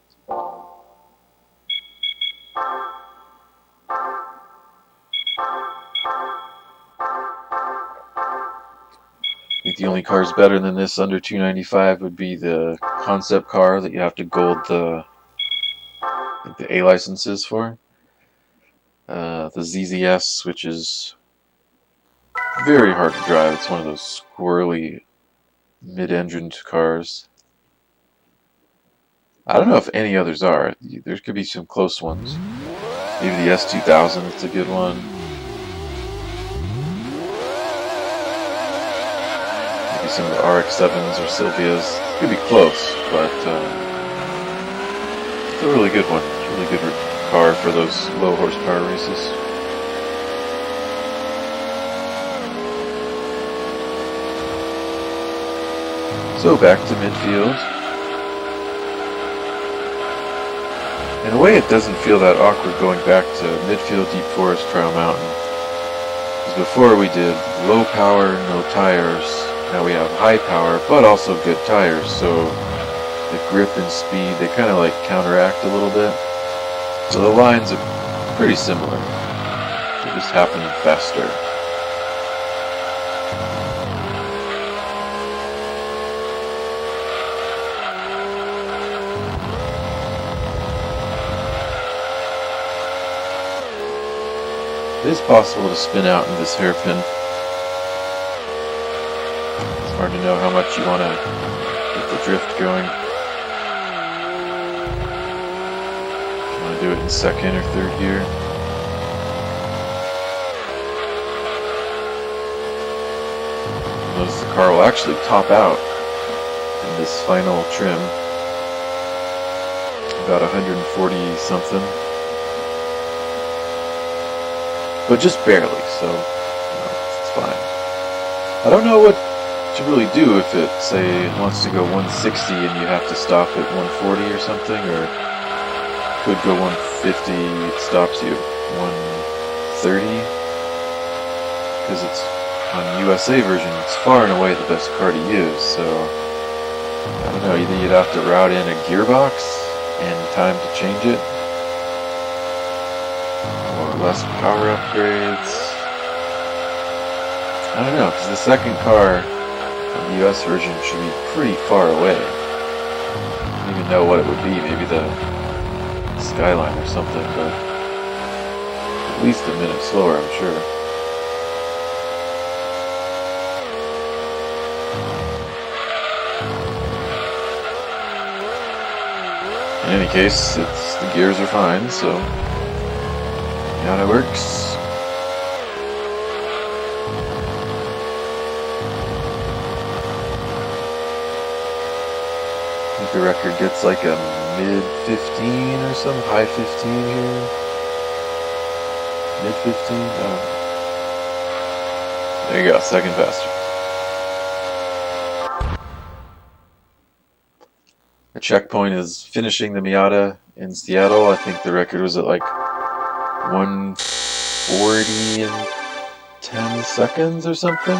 the only cars better than this under 295 would be the concept car that you have to gold the A licenses for. The ZZS, which is very hard to drive. It's one of those squirrely mid-engined cars. I don't know if any others are. There could be some close ones. Maybe the S2000 is a good one. Maybe some of the RX-7s or Sylvias. It could be close, but it's a really good one. It's a really good car for those low horsepower races. So back to midfield. In a way, it doesn't feel that awkward going back to midfield, deep forest, trial mountain. Because before we did low power, no tires. Now we have high power, but also good tires. So the grip and speed, they kind of like counteract a little bit. So the lines are pretty similar. They just happen faster. It is possible to spin out in this hairpin. It's hard to know how much you want to get the drift going. You want to do it in second or third gear. Notice the car will actually top out in this final trim. About 140 something. But just barely, so it's fine. I don't know what to really do if it, say, wants to go 160 and you have to stop at 140 or something, or could go 150, it stops you at 130, because it's on the USA version, it's far and away the best car to use, so I don't know, either you'd have to route in a gearbox and time to change it, less power upgrades. I don't know, because the second car from the US version should be pretty far away. I don't even know what it would be, maybe the Skyline or something, but at least a minute slower, I'm sure. In any case, the gears are fine, so Miata works. I think the record gets like a mid 15 or some high 15 here. Mid 15? Oh. There you go, second faster. The checkpoint is finishing the Miata in Seattle. I think the record was at like 140 and 10 seconds or something.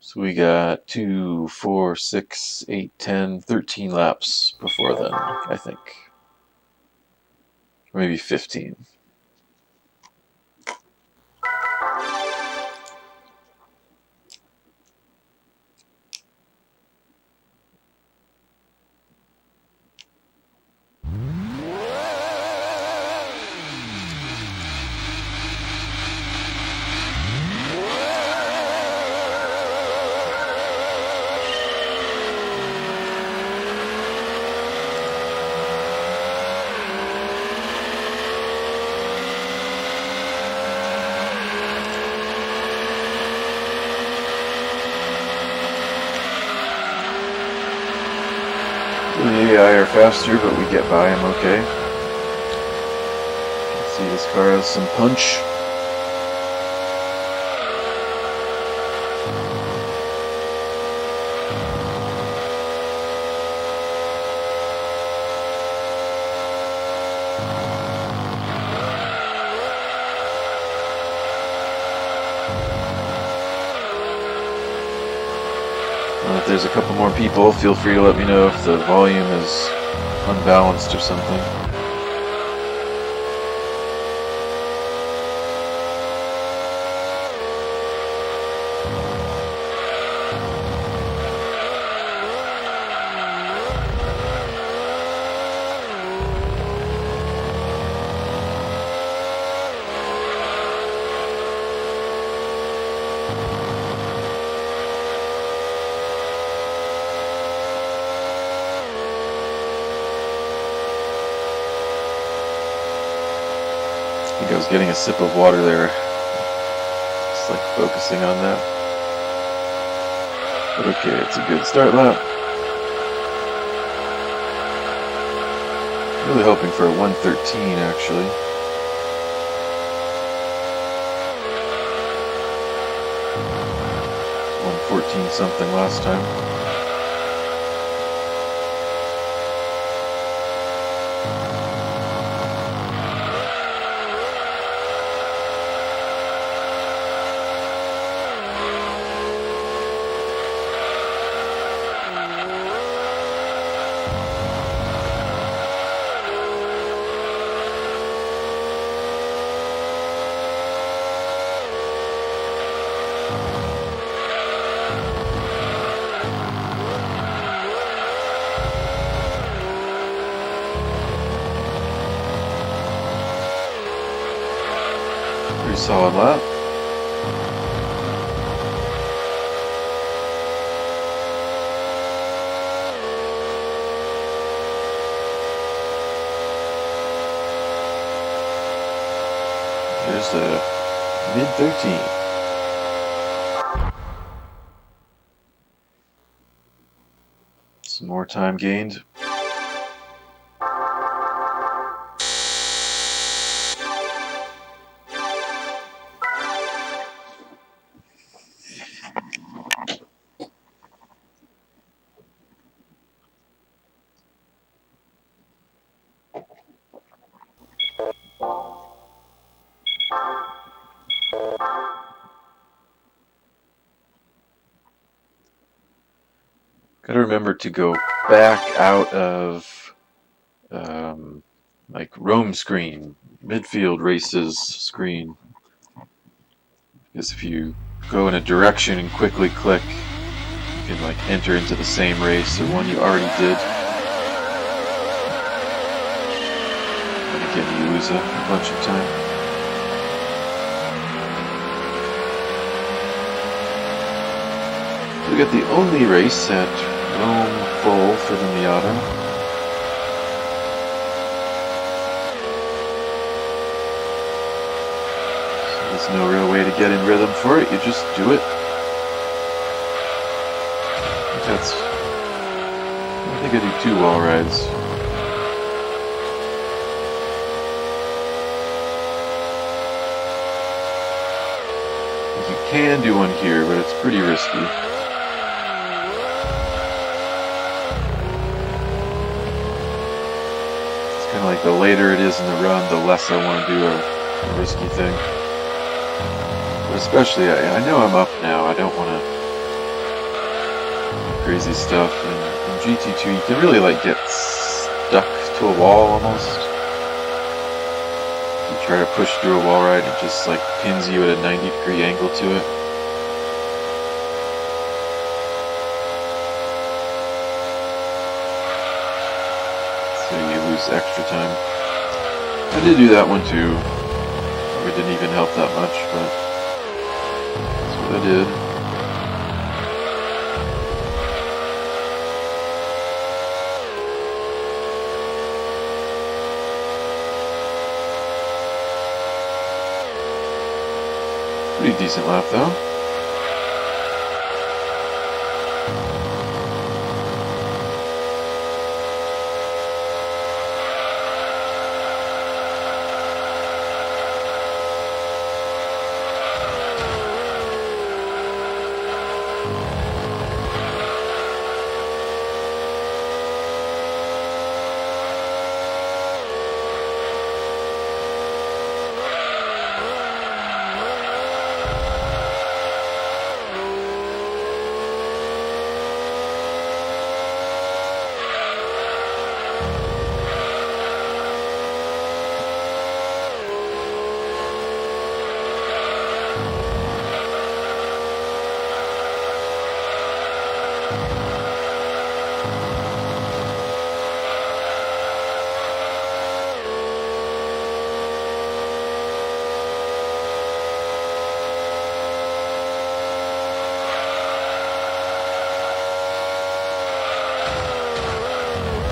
So we got 2, 4, 6, 8, 10, 13 laps before then, I think. Or maybe 15. The AI are faster, but we get by them okay. You can see this car has some punch. If there's a couple more people, feel free to let me know if the volume is unbalanced or something. was getting a sip of water there. Just like focusing on that. But okay, it's a good start lap. Really hoping for a 113 actually. 114 something last time. Pretty solid lap. There's a mid-13. Some more time gained. Gotta remember to go back out of like roam screen, midfield races screen. Because if you go in a direction and quickly click, you can like enter into the same race or one you already did. And again, you lose a bunch of time. So we got the only race at Rome full for the Miata. So there's no real way to get in rhythm for it, you just do it. I think I do 2 wall rides. You can do one here, but it's pretty risky. Kind of like the later it is in the run, the less I want to do a risky thing. But especially, I know I'm up now. I don't want to do crazy stuff. And in GT2, you can really like get stuck to a wall almost. You try to push through a wall ride, it just like pins you at a 90-degree angle to it. Extra time. I did do that one too. Probably didn't even help that much, but that's what I did. Pretty decent lap though.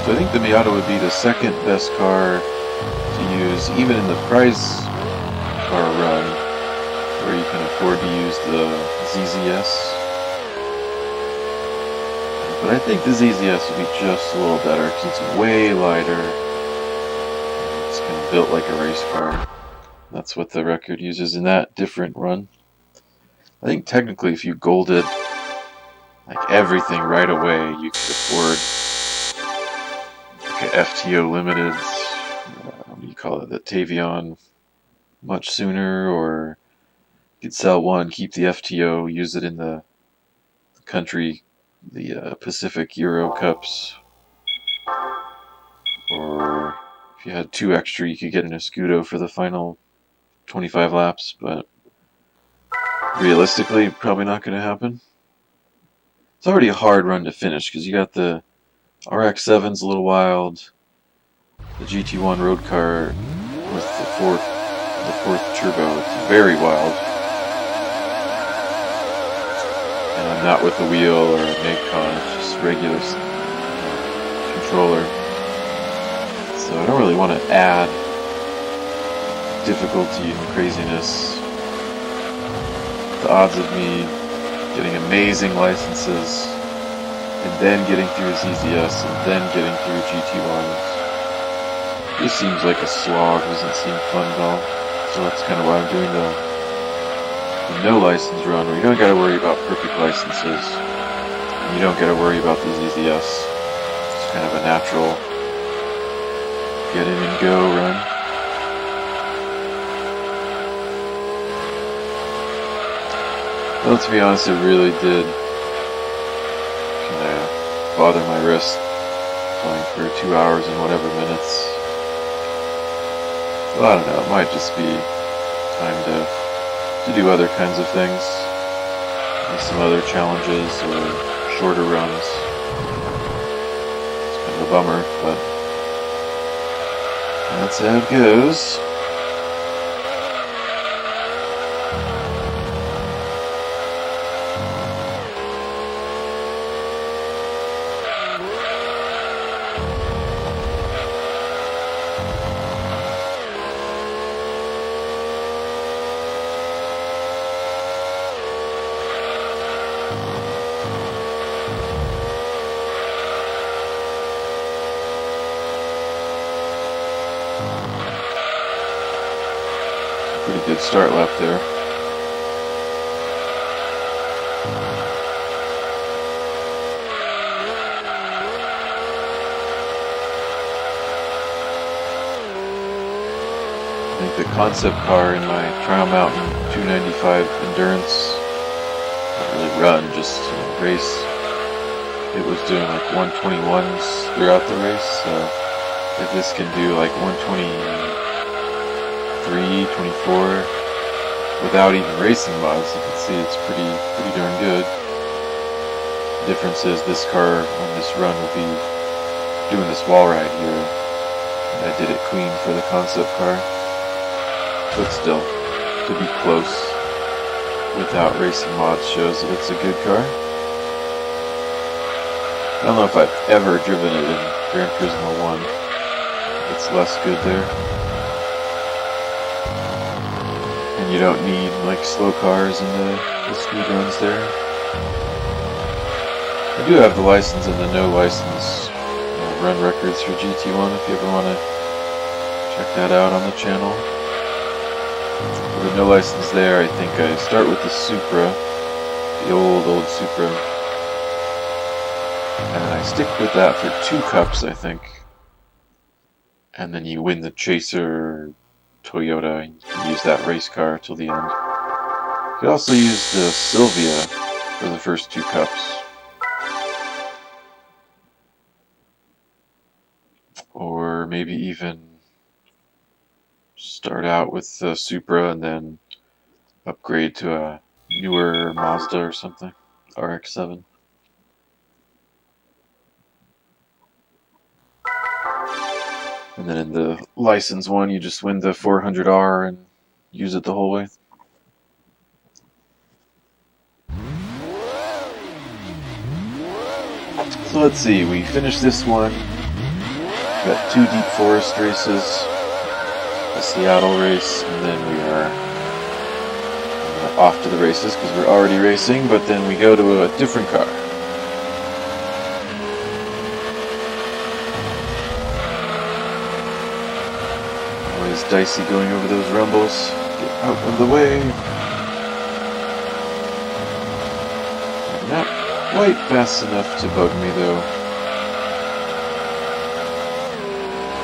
So I think the Miata would be the second best car to use, even in the prize car run where you can afford to use the ZZS. But I think the ZZS would be just a little better because it's way lighter. It's kind of built like a race car. That's what the record uses in that different run. I think technically if you golded like everything right away, you could afford like an FTO limited, what do you call it, the Tavion much sooner, or you could sell one, keep the FTO, use it in the country, the Pacific Euro Cups, or if you had 2 extra, you could get an Escudo for the final 25 laps, but realistically, probably not going to happen. It's already a hard run to finish because you got the RX-7's a little wild, the GT1 road car with the fourth turbo, it's very wild, and I'm not with a wheel or a MagCon, it's just regular controller, so I don't really want to add difficulty and craziness. The odds of me getting amazing licenses and then getting through ZZS and then getting through GT1s just seems like a slog, doesn't seem fun at all. So that's kind of why I'm doing the no license run, where you don't gotta worry about perfect licenses and you don't gotta worry about the ZZS. It's kind of a natural get in and go run. Well, to be honest, it really did kind of bother my wrist playing for 2 hours and whatever minutes. Well, I don't know, it might just be time to do other kinds of things, maybe some other challenges or shorter runs. It's kind of a bummer, but that's how it goes. Pretty good start lap there. I think the concept car in my Trial Mountain 295 Endurance, not really run, just race, it was doing like 121s throughout the race, so if this can do like 123, 24 without even racing mods, you can see it's pretty darn good. The difference is this car on this run will be doing this wall ride here, and I did it clean for the concept car, but still, to be close without racing mods shows that it's a good car. I don't know if I've ever driven it in Gran Turismo 1. It's less good there. And you don't need like slow cars in the speed runs there. I do have the license and the no license run records for GT1 if you ever want to check that out on the channel. For the no license there, I think I start with the Supra, the old Supra. And I stick with that for 2 cups, I think. And then you win the Chaser Toyota, and you can use that race car till the end. You could also use the Sylvia for the first 2 cups. Or maybe even start out with the Supra and then upgrade to a newer Mazda or something, RX-7. And then in the license one, you just win the 400R and use it the whole way. So let's see, we finished this one. Got 2 Deep Forest races, a Seattle race, and then we are off to the races because we're already racing, but then we go to a different car. Always dicey going over those rumbles. Get out of the way. Not quite fast enough to bug me though.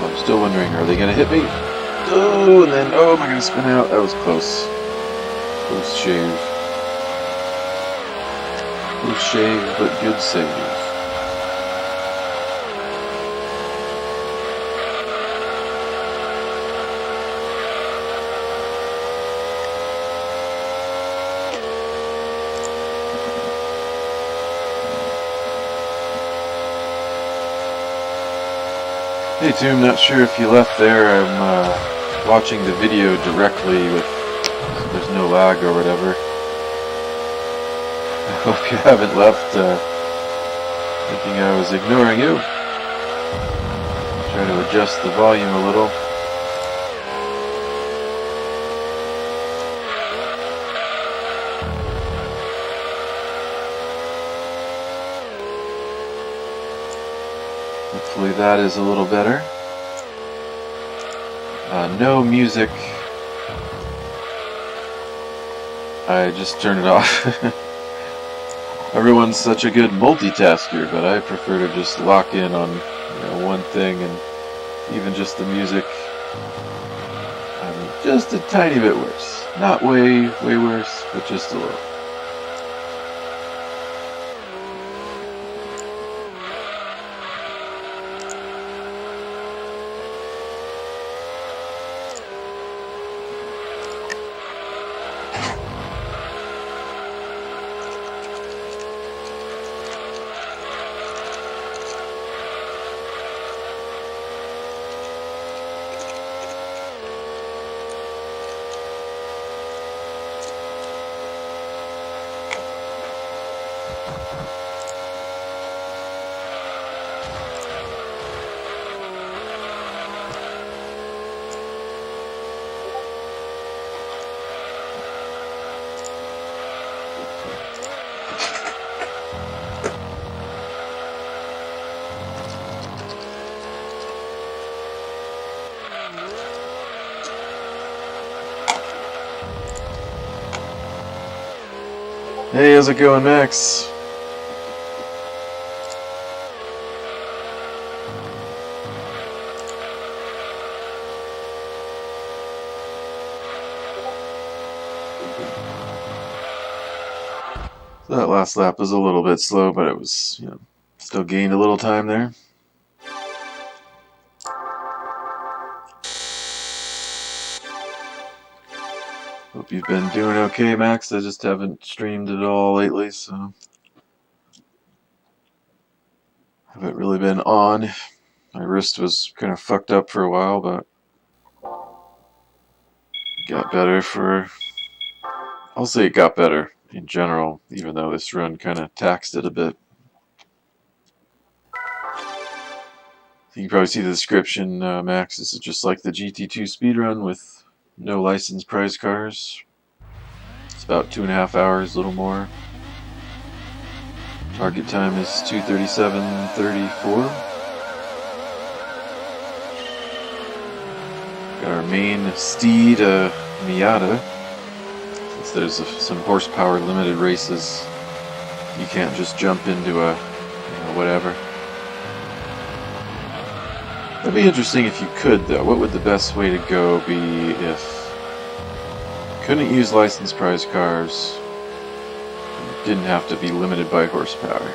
I'm still wondering, are they going to hit me? Oh, and then, oh, am I going to spin out? That was close. Close shave. Close shave, but good save. Hey Tomb, not sure if you left there. I'm watching the video directly with, so there's no lag or whatever. I hope you haven't left thinking I was ignoring you. Try to adjust the volume a little. Hopefully that is a little better. No music. I just turned it off. Everyone's such a good multitasker, but I prefer to just lock in on one thing, and even just the music. I'm just a tiny bit worse. Not way worse, but just a little. Hey, how's it going, Max? That last lap was a little bit slow, but it was, still gained a little time there. Hope you've been doing okay, Max. I just haven't streamed at all lately, so haven't really been on. My wrist was kind of fucked up for a while, but got better I'll say it got better in general, even though this run kind of taxed it a bit. You can probably see the description, Max. This is just like the GT2 speedrun with no licensed prize cars. It's about 2.5 hours, a little more. Target time is 2:37:34. Got our main steed, Miata. Since there's some horsepower limited races, you can't just jump into a whatever. That'd be interesting if you could, though. What would the best way to go be if you couldn't use licensed prize cars? Didn't have to be limited by horsepower.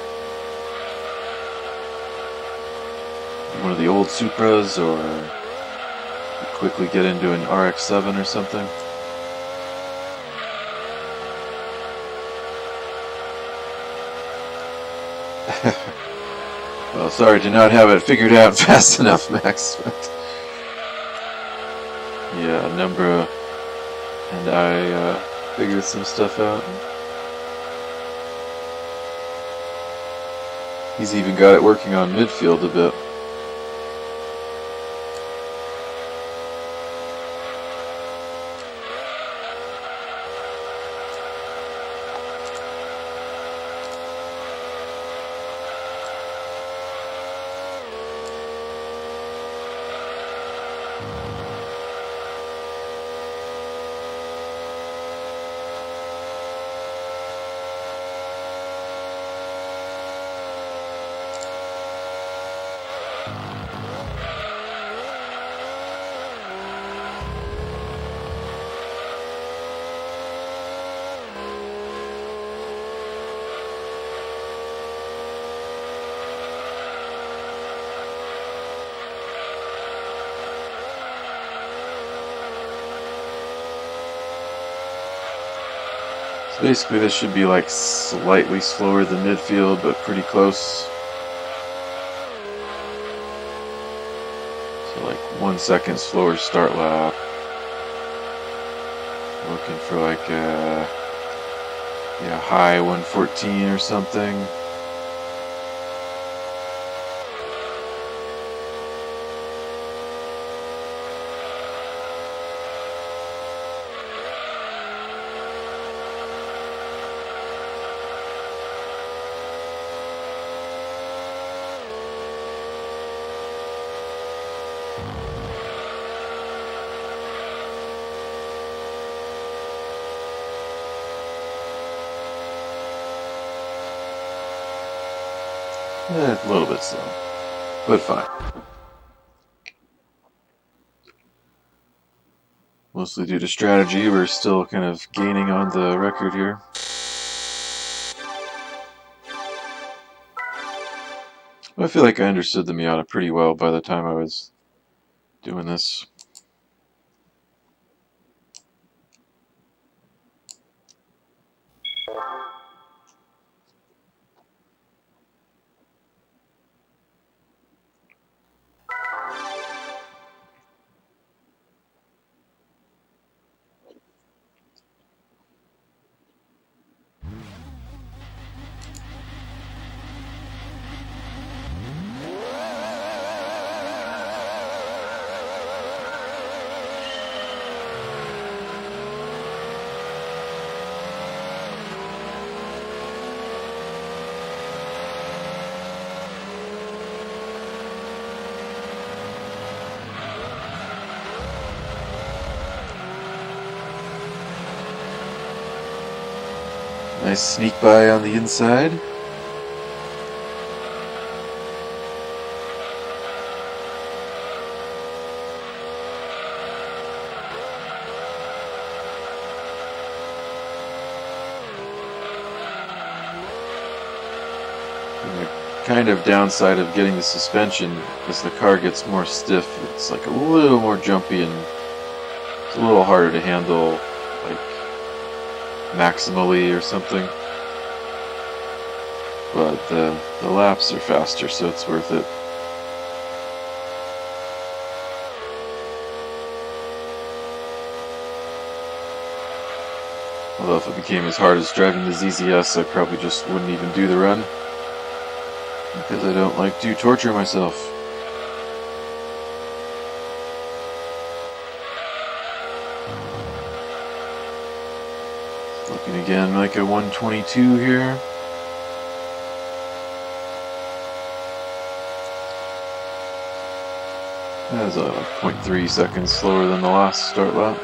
One of the old Supras, or quickly get into an RX-7 or something. Well, sorry to not have it figured out fast enough, Max. But yeah, Numbra and I figured some stuff out. He's even got it working on midfield a bit. Basically, this should be like slightly slower than midfield, but pretty close. So like 1 second slower start lap. Looking for like a high 114 or something. A little bit slow, but fine. Mostly due to strategy, we're still kind of gaining on the record here. I feel like I understood the Miata pretty well by the time I was doing this. Nice sneak by on the inside. And the kind of downside of getting the suspension as the car gets more stiff, it's like a little more jumpy and it's a little harder to handle, like maximally or something. But the laps are faster, so it's worth it. Although if it became as hard as driving the ZZS, I probably just wouldn't even do the run. Because I don't like to torture myself. Looking again like a 122 here. That was 0.3 seconds slower than the last start lap.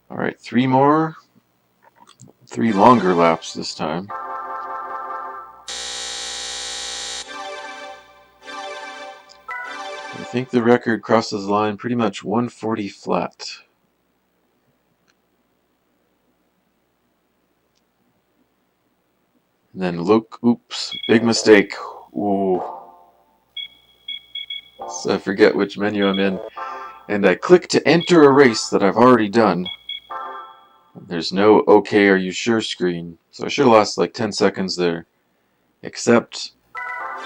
Alright, 3 more. 3 longer laps this time. I think the record crosses the line pretty much 140 flat. And then look, oops, big mistake. Ooh. So I forget which menu I'm in. And I click to enter a race that I've already done. There's no okay, are you sure screen, so I should have lost like 10 seconds there. Except,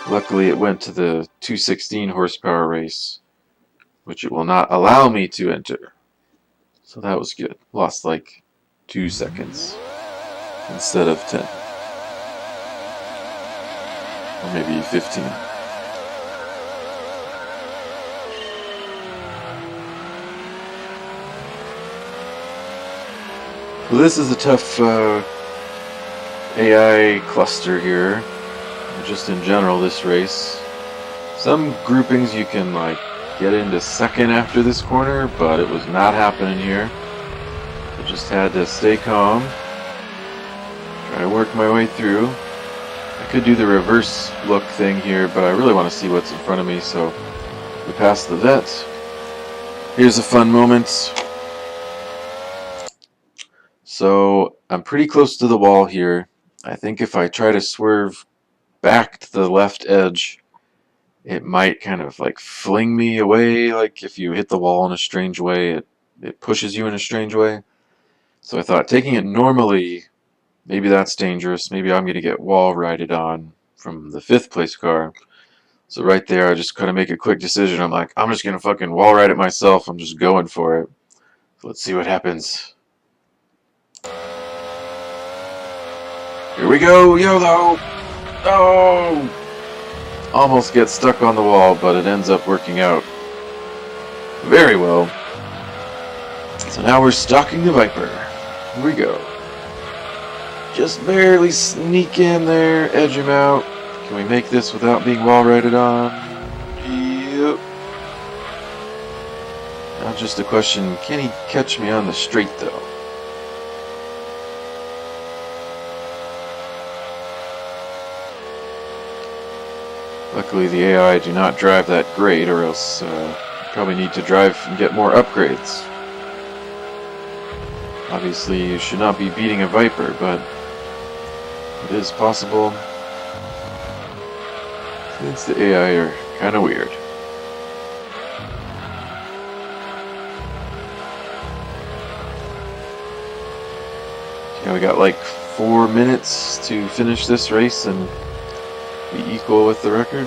luckily it went to the 216 horsepower race, which it will not allow me to enter. So that was good. Lost like 2 seconds instead of 10. Or maybe 15. Well, this is a tough AI cluster here. Just in general, this race. Some groupings you can like get into second after this corner, but it was not happening here. I just had to stay calm, try to work my way through. I could do the reverse look thing here, but I really want to see what's in front of me, so we passed the vet. Here's a fun moment. So I'm pretty close to the wall here. I think if I try to swerve back to the left edge, it might kind of like fling me away. Like if you hit the wall in a strange way, it pushes you in a strange way. So I thought taking it normally, maybe that's dangerous. Maybe I'm going to get wall righted on from the 5th place car. So right there, I just kind of make a quick decision. I'm like, I'm just going to fucking wall ride it myself. I'm just going for it. So let's see what happens. Here we go, YOLO! Oh! Almost get stuck on the wall, but it ends up working out very well. So now we're stalking the Viper. Here we go. Just barely sneak in there, edge him out. Can we make this without being wall righted on? Yep. Now just a question, can he catch me on the straight though? Luckily the AI do not drive that great, or else probably need to drive and get more upgrades. Obviously you should not be beating a Viper, but it is possible. Since the AI are kind of weird. Yeah, we got like 4 minutes to finish this race and be equal with the record.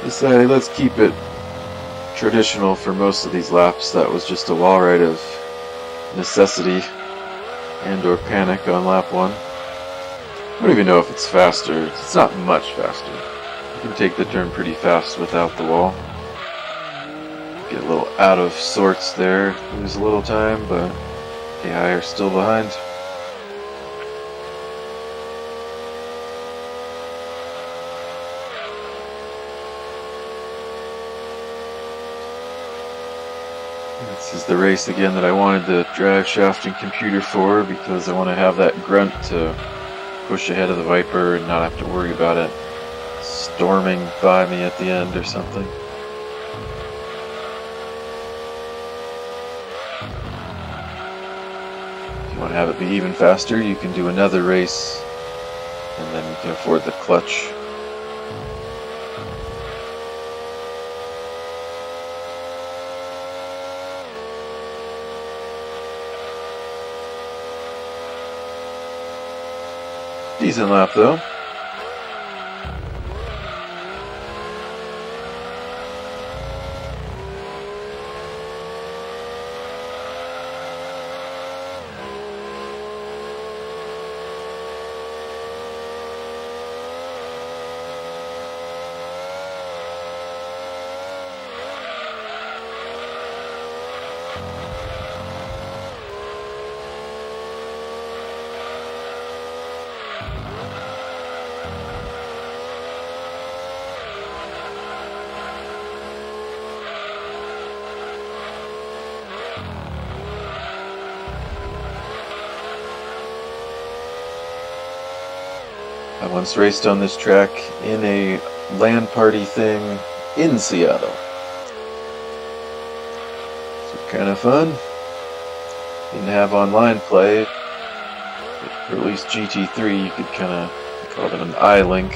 Decided let's keep it traditional for most of these laps. That was just a wall ride of necessity and or panic on lap 1. I don't even know if it's faster. It's not much faster. You can take the turn pretty fast without the wall. Get a little out of sorts there. Lose a little time, but AI are still behind. This is the race again that I wanted the drive shaft and computer for, because I want to have that grunt to push ahead of the Viper and not have to worry about it storming by me at the end or something. If you want to have it be even faster, you can do another race and then you can afford the clutch. Decent lap though. I once raced on this track in a LAN party thing in Seattle. So kind of fun. Didn't have online play, or at least GT3. You could kind of call it an iLink.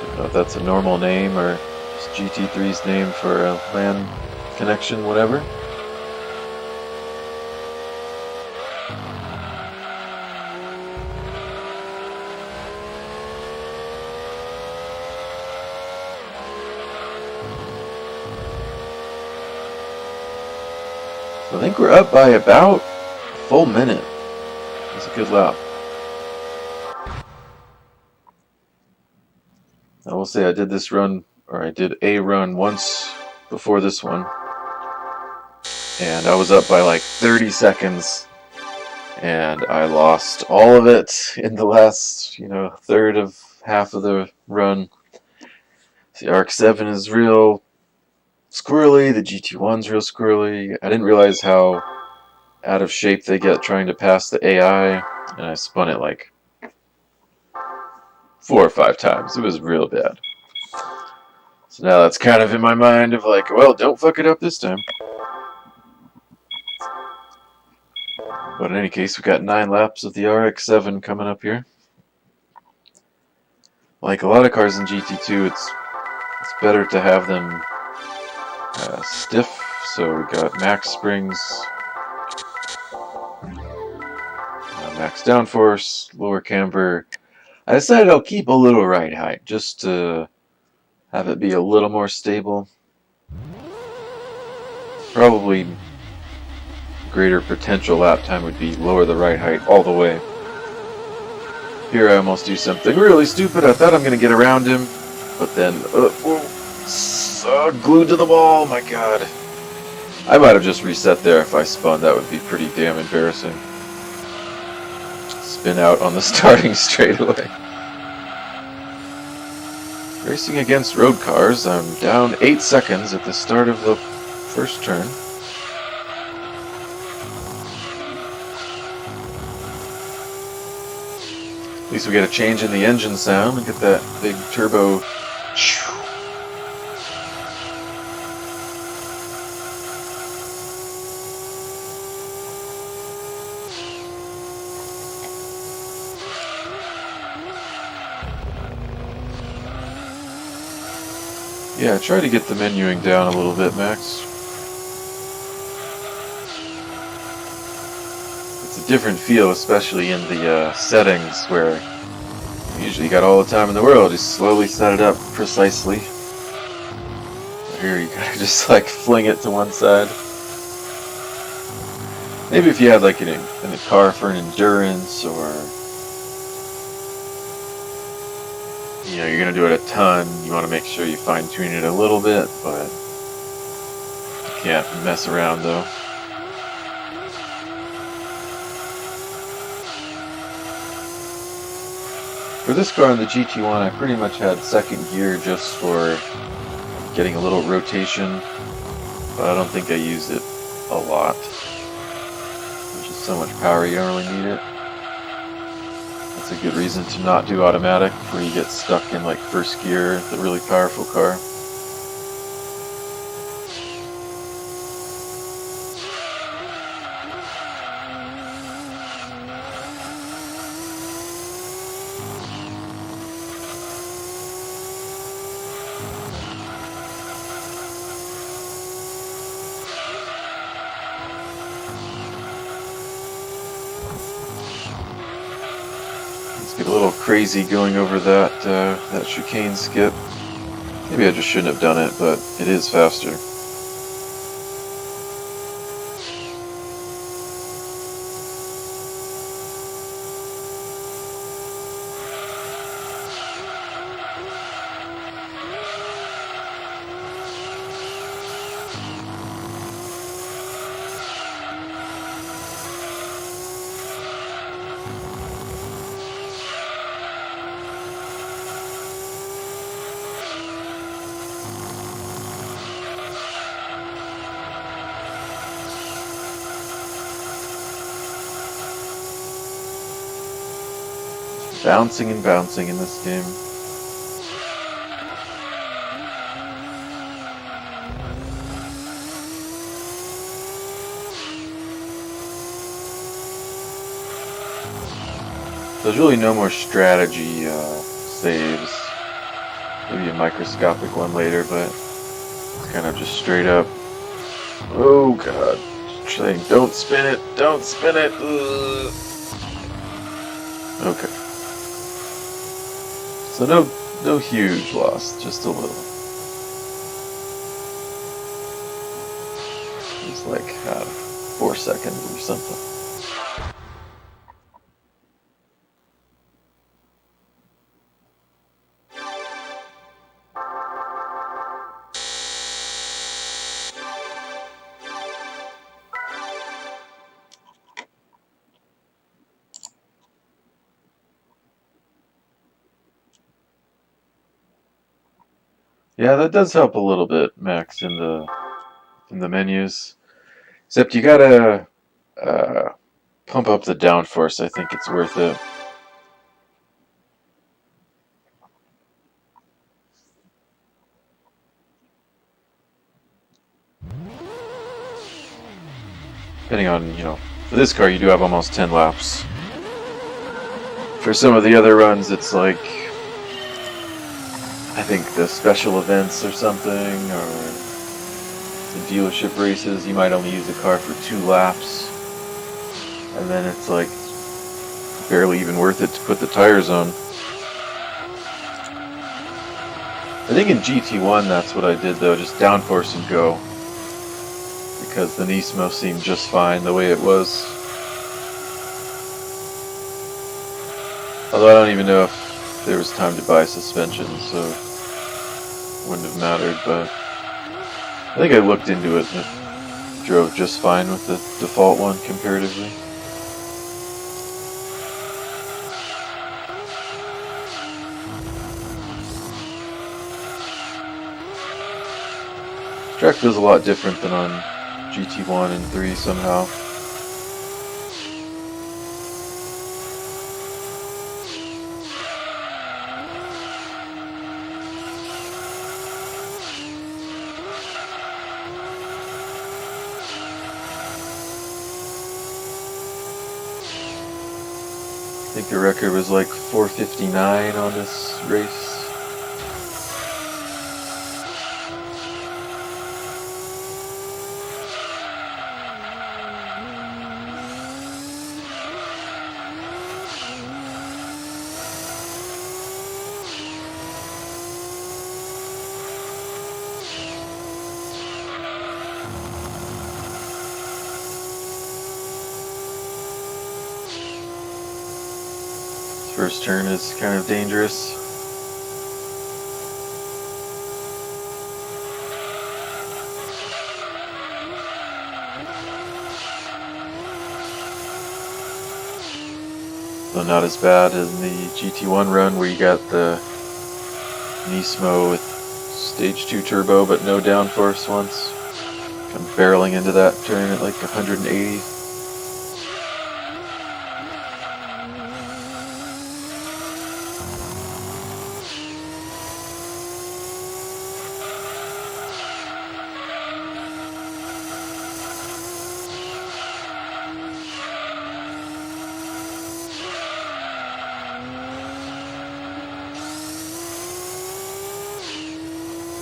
Don't know if that's a normal name or just GT3's name for a LAN connection, whatever. I think we're up by about a full minute. That's a good lap. I will say I did this run, or I did a run once before this one, and I was up by like 30 seconds, and I lost all of it in the last, third of half of the run. The RX-7 is real squirrely, the GT1's real squirrely. I didn't realize how out of shape they get trying to pass the AI, and I spun it like 4 or 5 times. It was real bad. So now that's kind of in my mind of like, well, don't fuck it up this time. But in any case, we've got 9 laps of the RX-7 coming up here. Like a lot of cars in GT2, it's better to have them stiff. So we got max springs, max downforce, lower camber. I decided I'll keep a little ride height just to have it be a little more stable. Probably greater potential lap time would be lower the ride height all the way. Here I almost do something really stupid. I thought I'm going to get around him, but then glued to the wall. My god. I might have just reset there if I spun. That would be pretty damn embarrassing. Spin out on the starting straightaway. Racing against road cars, I'm down 8 seconds at the start of the first turn. At least we get a change in the engine sound and get that big turbo. Yeah, try to get the menuing down a little bit, Max. It's a different feel, especially in the settings where you usually got all the time in the world. Just slowly set it up precisely. Here you gotta just like fling it to one side. Maybe if you had like in a car for an endurance, or you're gonna do it a ton, you want to make sure you fine tune it a little bit, but you can't mess around though. For this car in the GT1, I pretty much had second gear just for getting a little rotation, but I don't think I used it a lot. There's just so much power, you don't really need it. That's a good reason to not do automatic where you get stuck in like first gear, the really powerful car. Get a little crazy going over that chicane skip. Maybe I just shouldn't have done it, but it is faster. Bouncing and bouncing in this game. There's really no more strategy saves. Maybe a microscopic one later, but it's kind of just straight up. Oh god. Saying, don't spin it! Don't spin it! Ugh. Okay. So no huge loss, just a little. It's like 4 seconds or something. Yeah, that does help a little bit, Max, in the menus. Except you gotta pump up the downforce. I think it's worth it. Depending on, for this car you do have almost 10 laps. For some of the other runs, it's like, I think the special events or something, or the dealership races, you might only use the car for 2 laps. And then it's like barely even worth it to put the tires on. I think in GT1 that's what I did though, just downforce and go. Because the Nismo seemed just fine the way it was. Although I don't even know if there was time to buy suspension, so it wouldn't have mattered, but I think I looked into it and it drove just fine with the default one comparatively. Track feels a lot different than on GT1 and 3 somehow. I think the record was like 4:59 on this race. First turn is kind of dangerous. Though not as bad as the GT1 run where you got the Nismo with stage 2 turbo but no downforce once. Come barreling into that turn at like 180.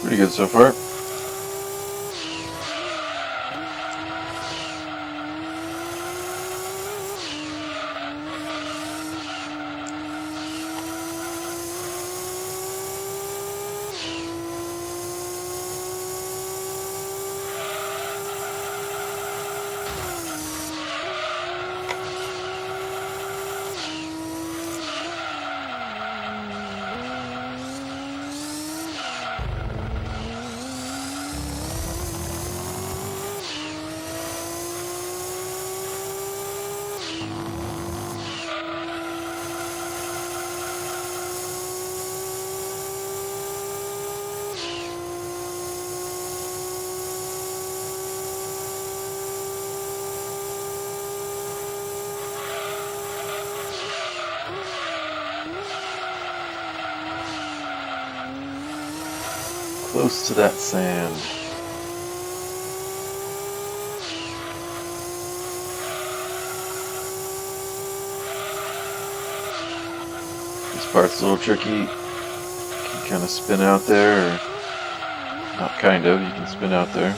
Pretty good so far. close to that sand. This part's a little tricky. You can kind of spin out there, or not kind of, you can spin out there.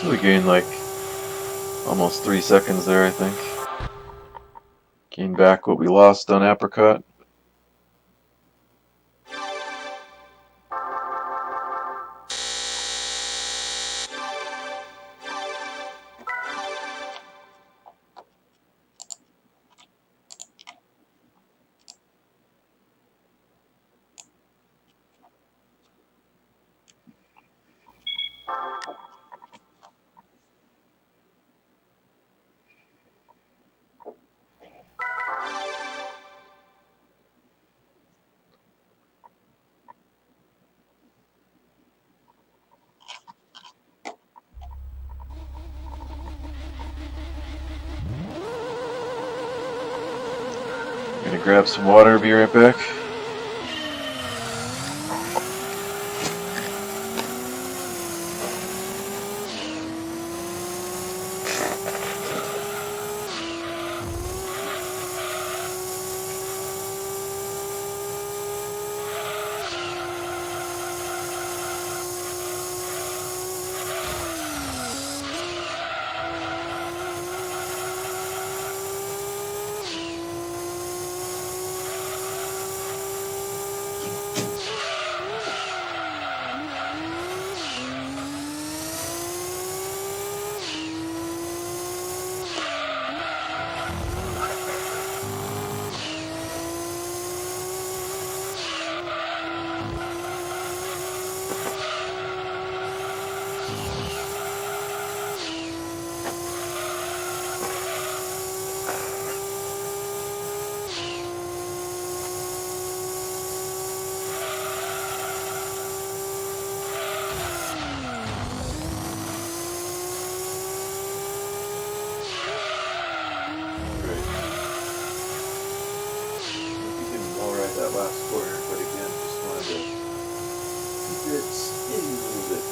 So we gained like almost 3 seconds there, I think. Gained back what we lost on Apricot. Gonna grab some water, be right back. That last corner, but again, just wanted to keep it spinning a little bit.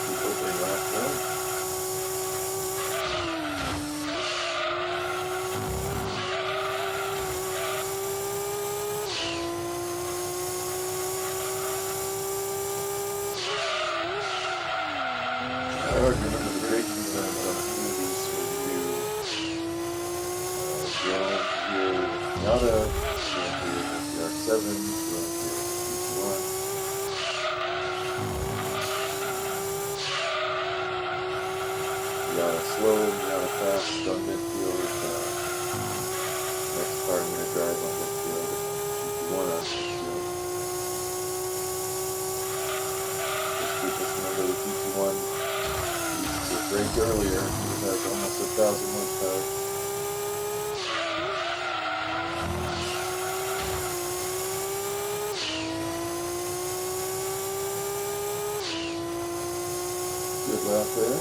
Keep opening last round. I already remember the braking on these when you go here with Miata, go here with the R7, go here with the PT1. Miata slow, Miata fast on midfield. Next car I'm going to drive on midfield, PT1 on midfield. Just keep us remember the PT1. Brake earlier, it has almost 1,000 horsepower. Good lap there.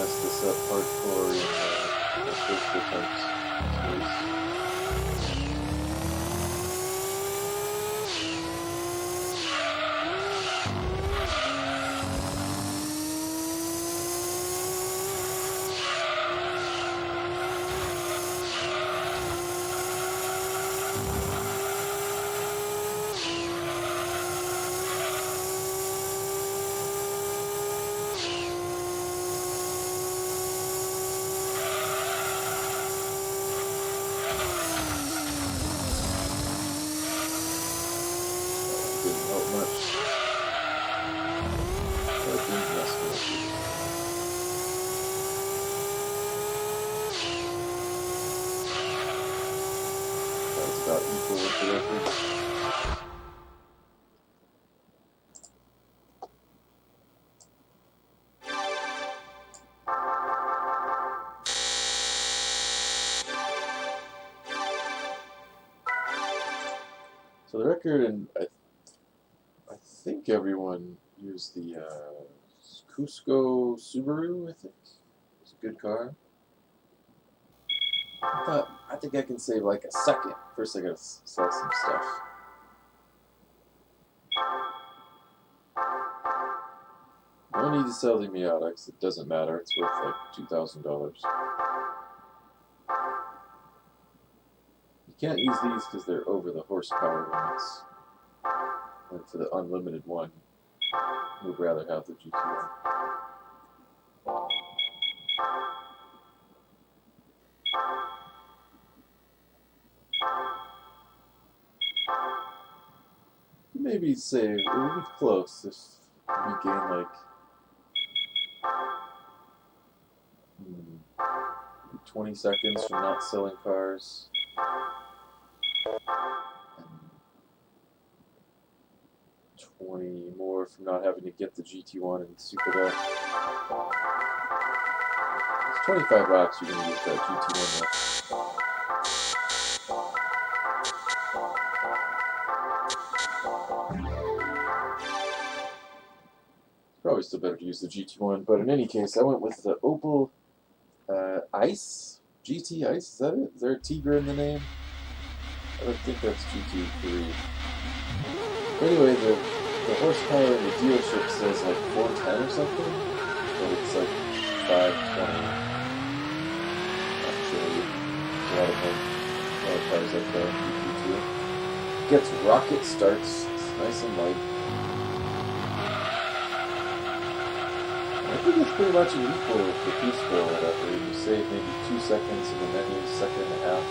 messed this up hardcore in my first attempt. Didn't help much. That didn't mess me up. That was about equal with the record. So the record, and I think everyone used the Cusco Subaru, I think. It's a good car. I think I can save like a second. First I gotta sell some stuff. No need to sell the Miata because it doesn't matter. It's worth like $2,000. You can't use these because they're over the horsepower limits. And for the unlimited one, we'd rather have the GT1. Maybe save, it would be close if we gain like 20 seconds from not selling cars. And 20 more from not having to get the GT1 and soup it up. It's 25 laps you're going to use that GT1 now. Probably still better to use the GT1, but in any case, I went with the Opel Ice? GT Ice? Is that it? Is there a Tigra in the name? I don't think that's GT3. Anyway, the horsepower in the dealership says like 410 or something, but it's like 520. Actually, a lot of cars like that. GT2. Gets rocket starts. It's nice and light. I think it's pretty much an equal with the Cusco or whatever. You save maybe 2 seconds in the menu, second and a half.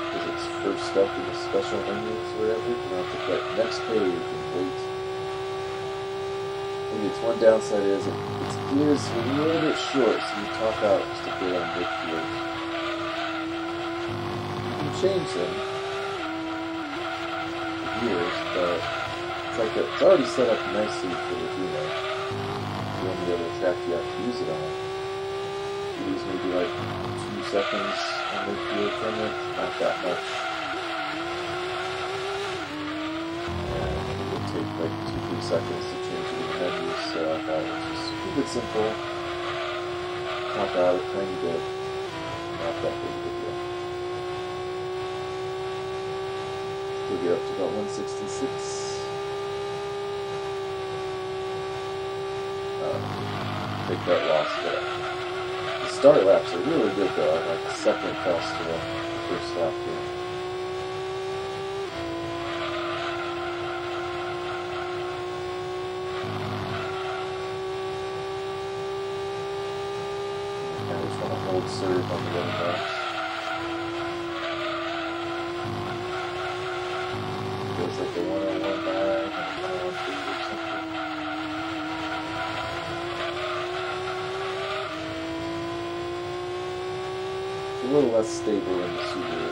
Because it's first up in the special menus or whatever. You don't have to click next page and wait. Maybe it's one downside is its gears are a little bit short, so you top out just to get on midfield. You can change them, the gears, but it's like it's already set up nicely for the Dino. The only other track you have to use it on. You lose maybe like 2 seconds on the field from it, not that much. And it would take like 2-3 seconds to change it in the menu, so I thought it was just a bit simple. Top out a tiny bit, not that big of a deal. We'll get up to about 166. Take that loss, but the start laps are really good though. I'm like second faster than the first lap here. I just want to hold serve on the other laps. Feels like a 101.9 and a 101.3 or something. A little less stable in the Subaru.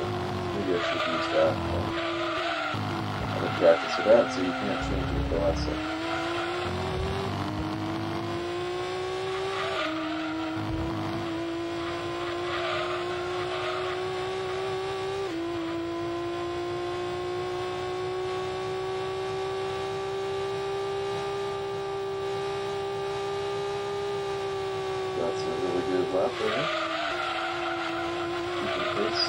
Maybe I should use that. I'm in practice with that, so you can't change it until that's it. That's a really good lap there. Keeping pace.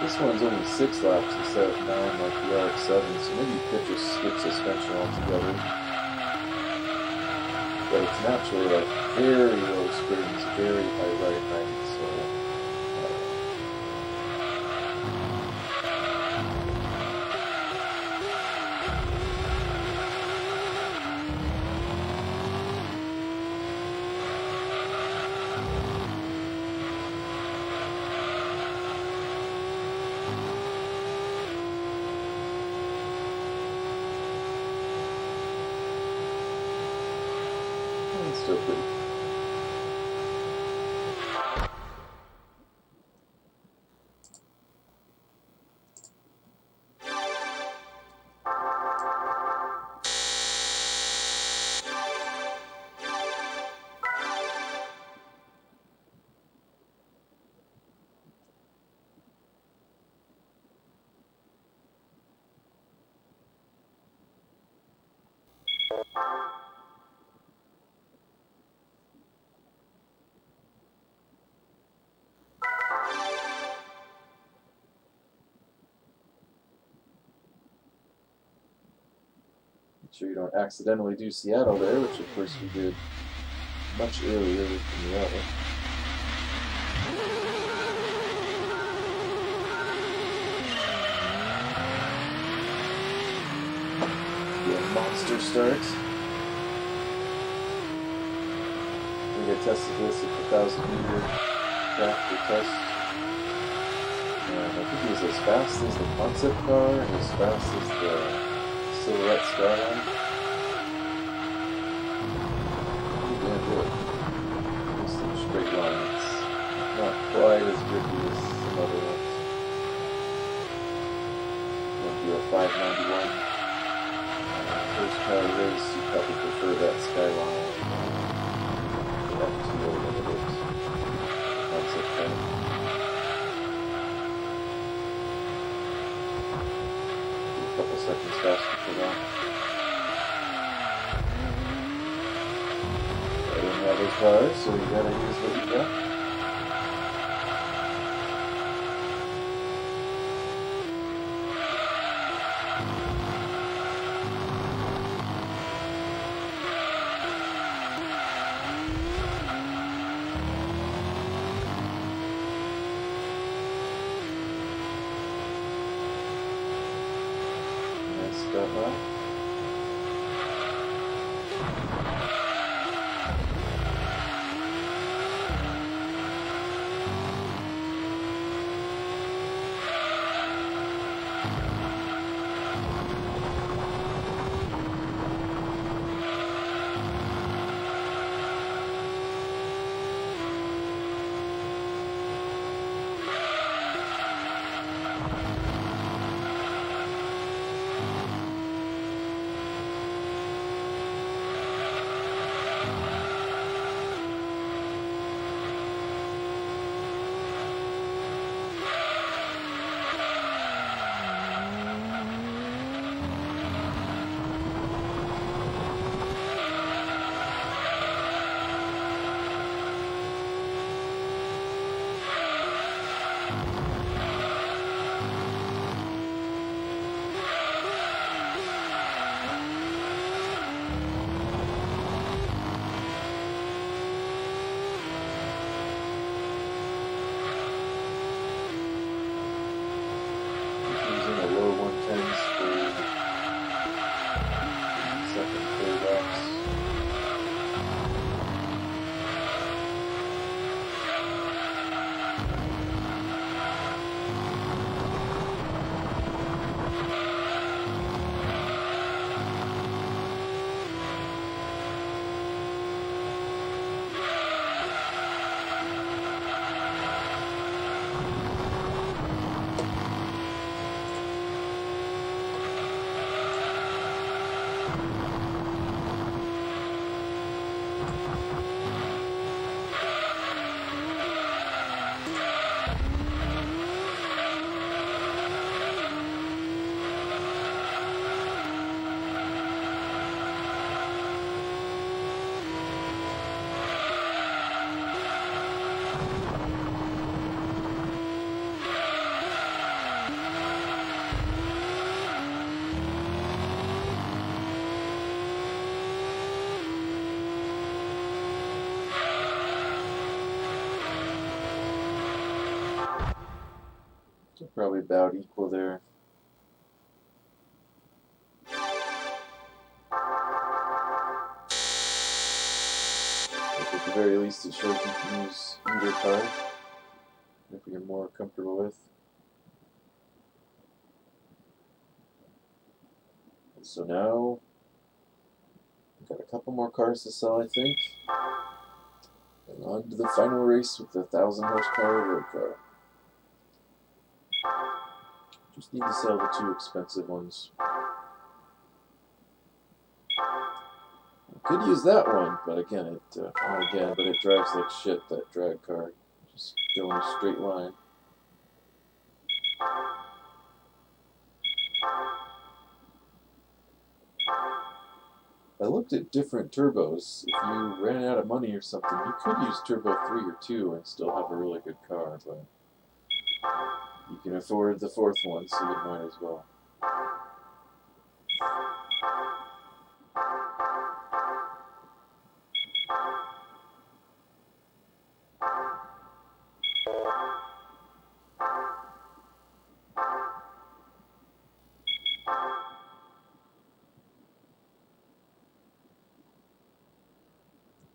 This one's only 6 laps instead of 9 like the RX-7, so maybe you could just skip suspension altogether. But it's naturally like very low springs, very high right 90, so it's still pretty. Make sure you don't accidentally do Seattle there, which of course we did much earlier with the Miata. Yeah, monster start. I think I tested this at the 1,000-meter track test. And I think it was as fast as the concept car and as fast as the Silhouette Skyline. Pretty damn good. Just in a straight line. It's not quite as grippy as some other ones. Might be a 591. First car race, you probably prefer that Skyline. The F2 over the concept car. Couple seconds faster for that. I didn't have those cars, so you gotta use what you got. Nice start lap. Probably about equal there. At the very least, it shows you can use either car if you're more comfortable with. And so now, we've got a couple more cars to sell, I think. And on to the final race with the 1,000 horsepower road car. Just need to sell the 2 expensive ones. Could use that one, but again, it drives like shit, that drag car. Just go in a straight line. I looked at different turbos. If you ran out of money or something, you could use turbo 3 or 2 and still have a really good car, but you can afford the 4th one, so you might as well.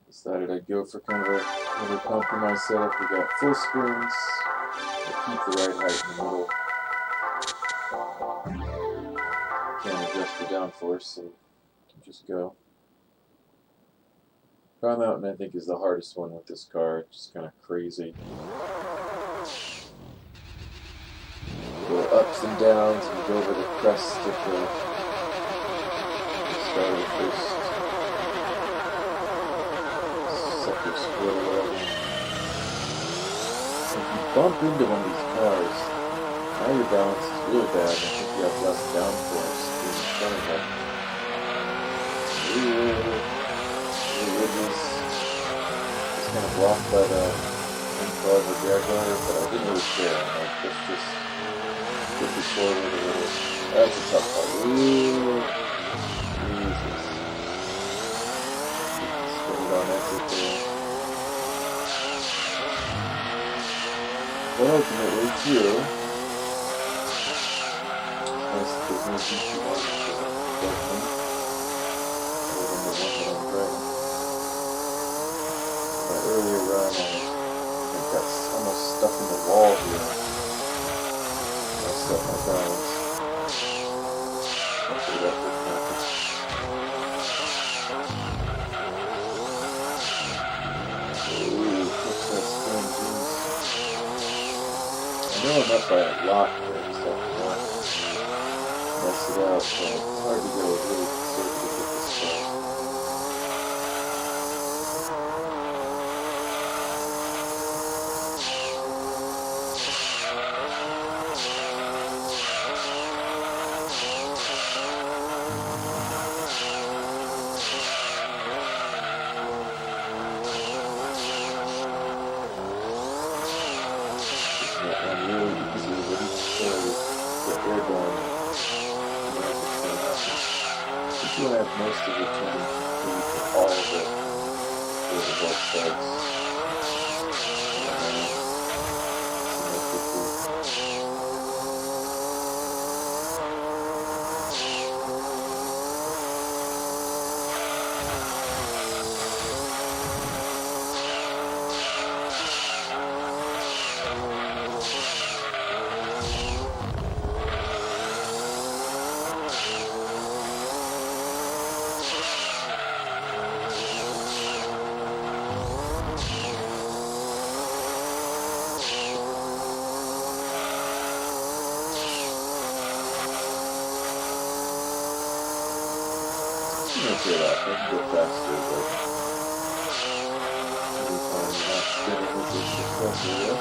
Decided I'd go for kind of another compromise setup. We got full springs, but keep the ride height in the middle. Can't adjust the downforce, so you can just go. Prime Mountain, I think, is the hardest one with this car. It's just kind of crazy. You go ups and downs, and you go over the crest of the start of the first sector split or whatever. If you bump into one of these cars, now your balance is really bad. I think you have less downforce being in front of them. Ridges is kind of blocked by the M12 or Jaguar, but I didn't really care. I pushed this forward a little. That's a tough part. Ooh, Jesus. Spin it on exit there. But ultimately, too, nice that there's no DC on earlier run, I got almost stuck in the wall here. Messed up my balance. Hopefully that didn't happen. Ooh, what's that spin, jeez. I know I'm up by a lot here, so I don't mess it up, but it's hard to go really conservative with this car. You have most of the tuning complete for all of it for the both sides. Okay, that I can go faster, but every time you're not spinning with this compressor yet.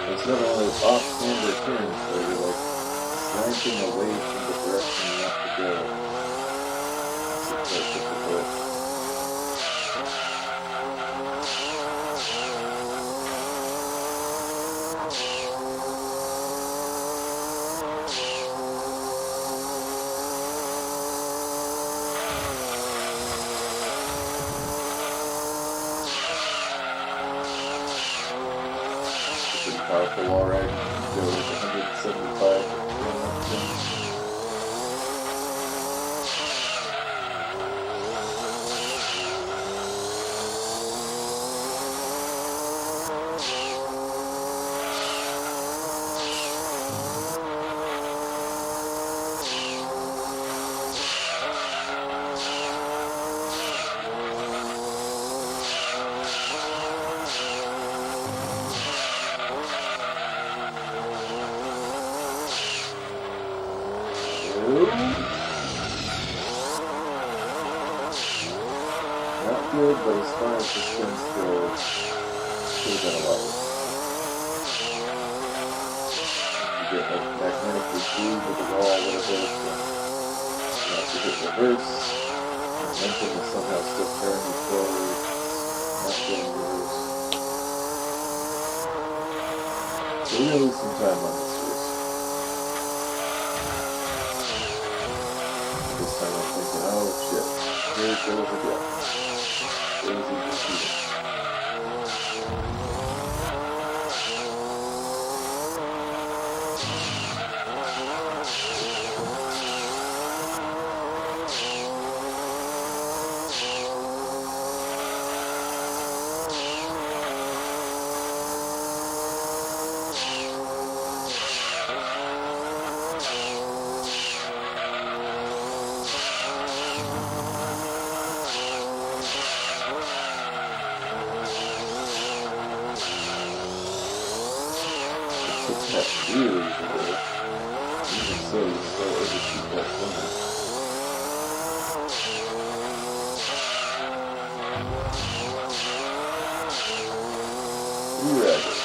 It's not only off-camber turns where you're like slanting away from the direction you have to go. It's quite difficult. powerful wall ride. Go like 175. Not good, but as far as the spins go, could have been a lot worse. You get like magnetically glued to the wall a little bit, and you have to hit reverse. Momentum is somehow still carrying you forward, not getting reverse. So we're going to lose some time on this race. This time I'm thinking, oh shit, here it goes again. Crazy computer. Really good. Even so, you still overshoot that limit. Ragged.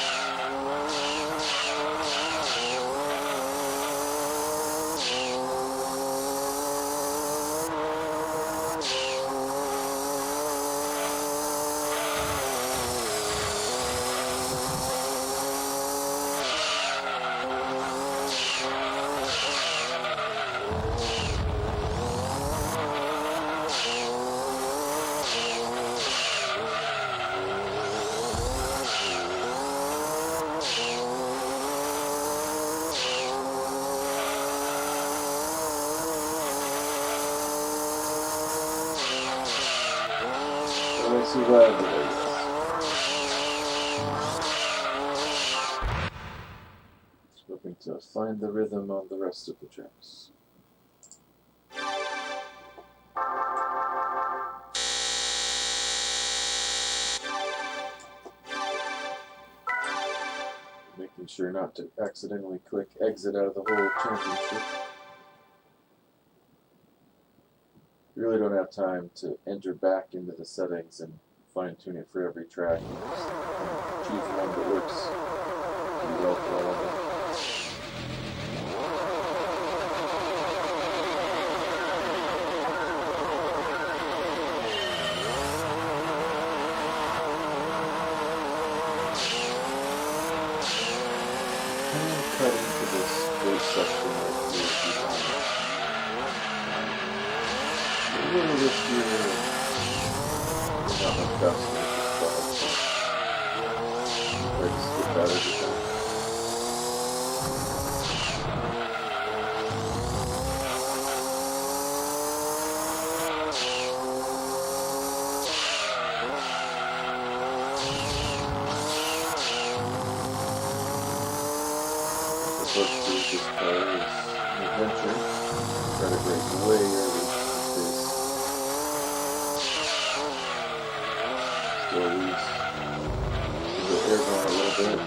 I survived it, I guess. Just hoping to find the rhythm on the rest of the tracks. Making sure not to accidentally click exit out of the whole championship. You really don't have time to enter back into the settings and fine-tune it for every track. You just choose one that works pretty well for all of them. And cut into this first section right here if you want. A little riskier, not much faster with this quad, so I just skip that every time. The first through this car is an adventure. Try to break way early. Still loose. Give the air going a little bit.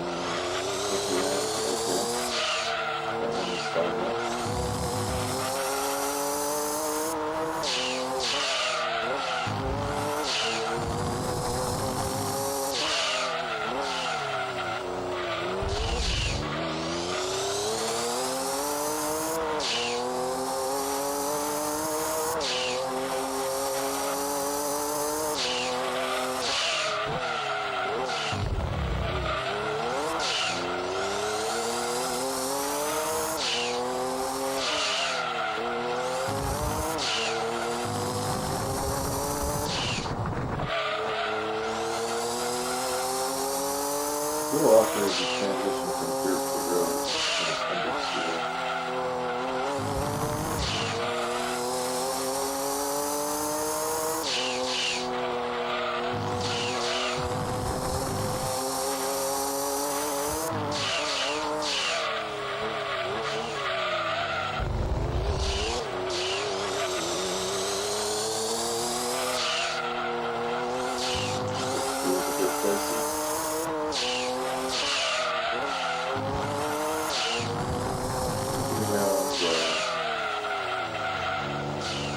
Okay. That one is fine now. little awkward as you transition from dirt to road in its understeer. Feels a bit dicey. Around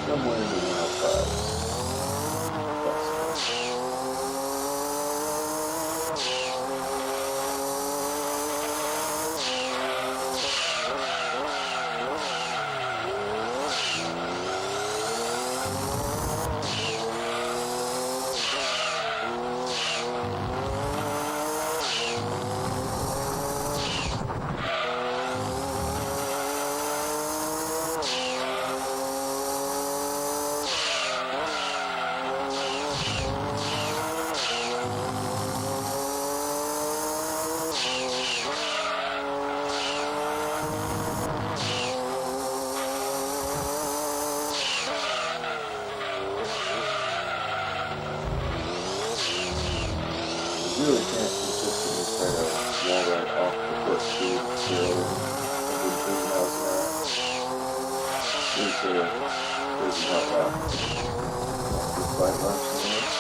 somewhere in the 105s. Really can't consistently try to wall ride off the foot speed barreling 130 miles an hour. Really sort of crazy hot lap. After 5 laps in a row.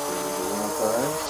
Into the 105s.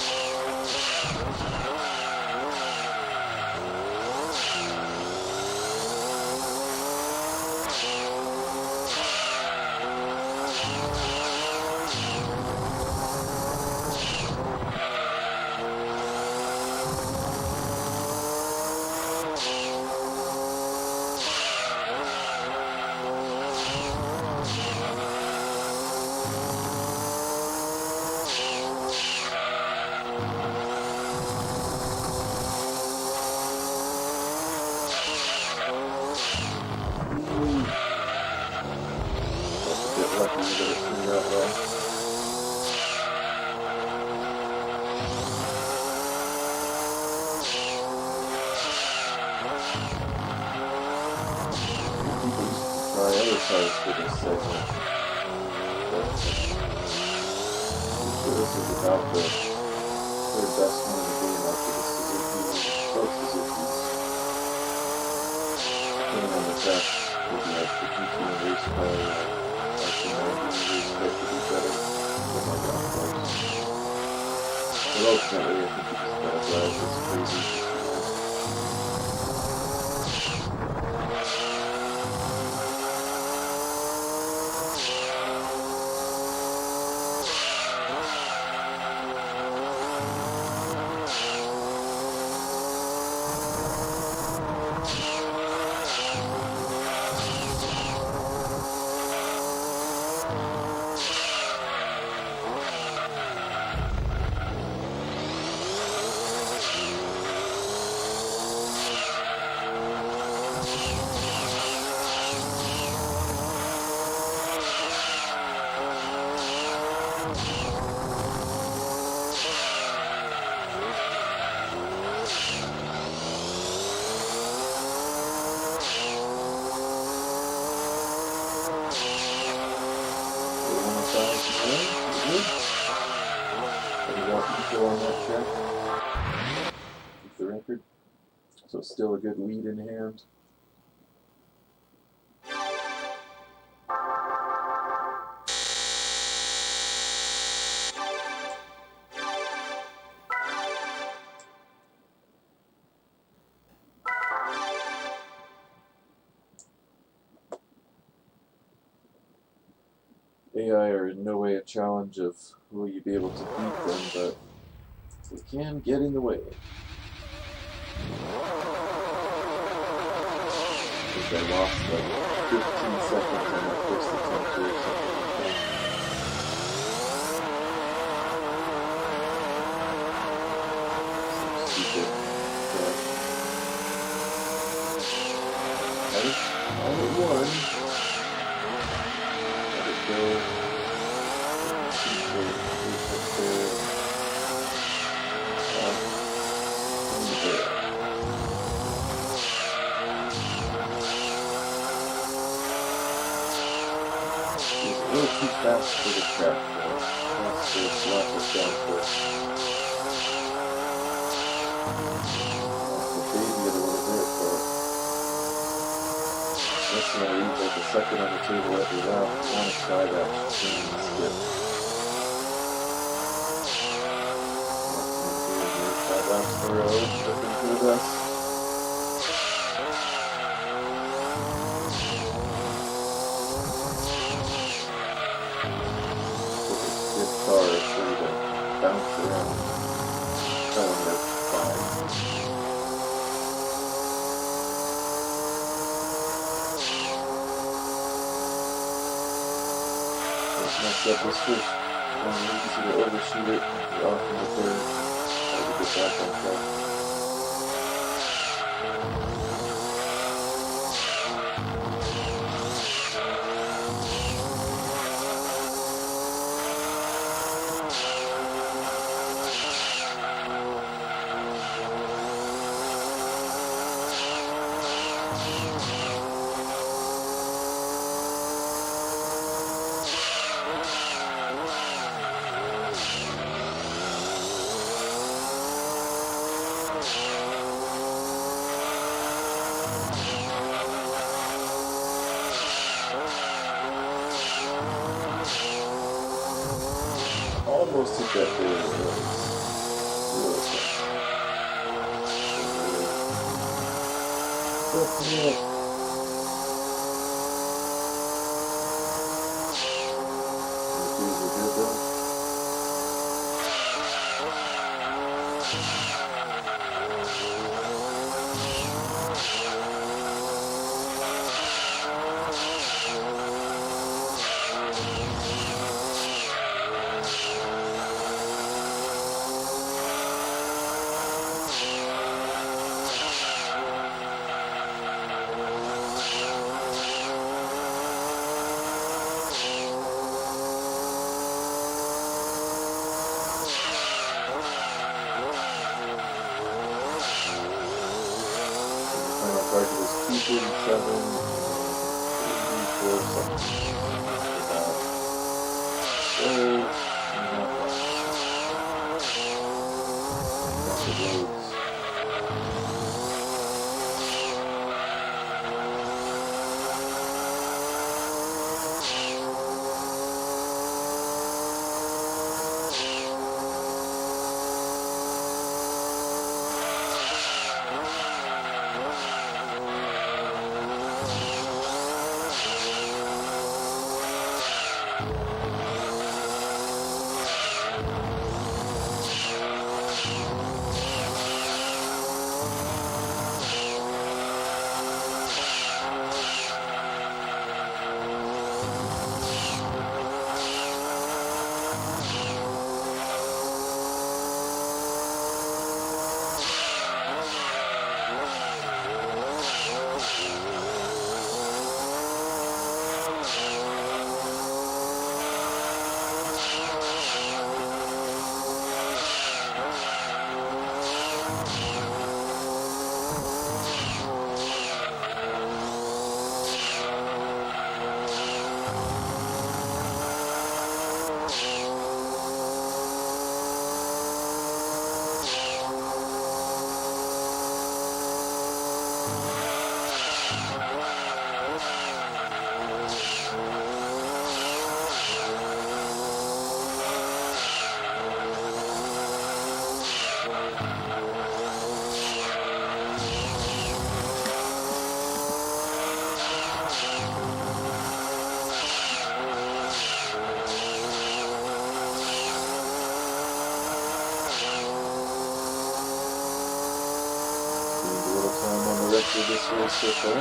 Lucky you better swing out well. People used to try other cars for this segment, but I'm sure this is about the third best one in the game after the Suzuki, both Suzukis. Depending on the test, would be like the GT and race car. But ultimately, I think you just gotta drive this crazy. On that track. Keep the record. So still a good lead in hand. AI are in no way a challenge of will you be able to beat them, but they can get in the way. I think I lost like 15 seconds on my first attempt or something like that. Some stupid. Ready? On at one. Let it go. Keep up there. In the air. It's a little too fast for the track, though. That's to slap us down first. Baby it a little bit, but that's going to leave like a second on the table every lap. I want to try that clean skip. 5 laps in a row, looking for the best. With a stiff car, it's ready to bounce around. Tell them that's fine. Next up was first. Easy to overshoot it. Off in the third. Try to get back on track. Almost hit that there. Target is 237, 84 seconds. rest of this race so far.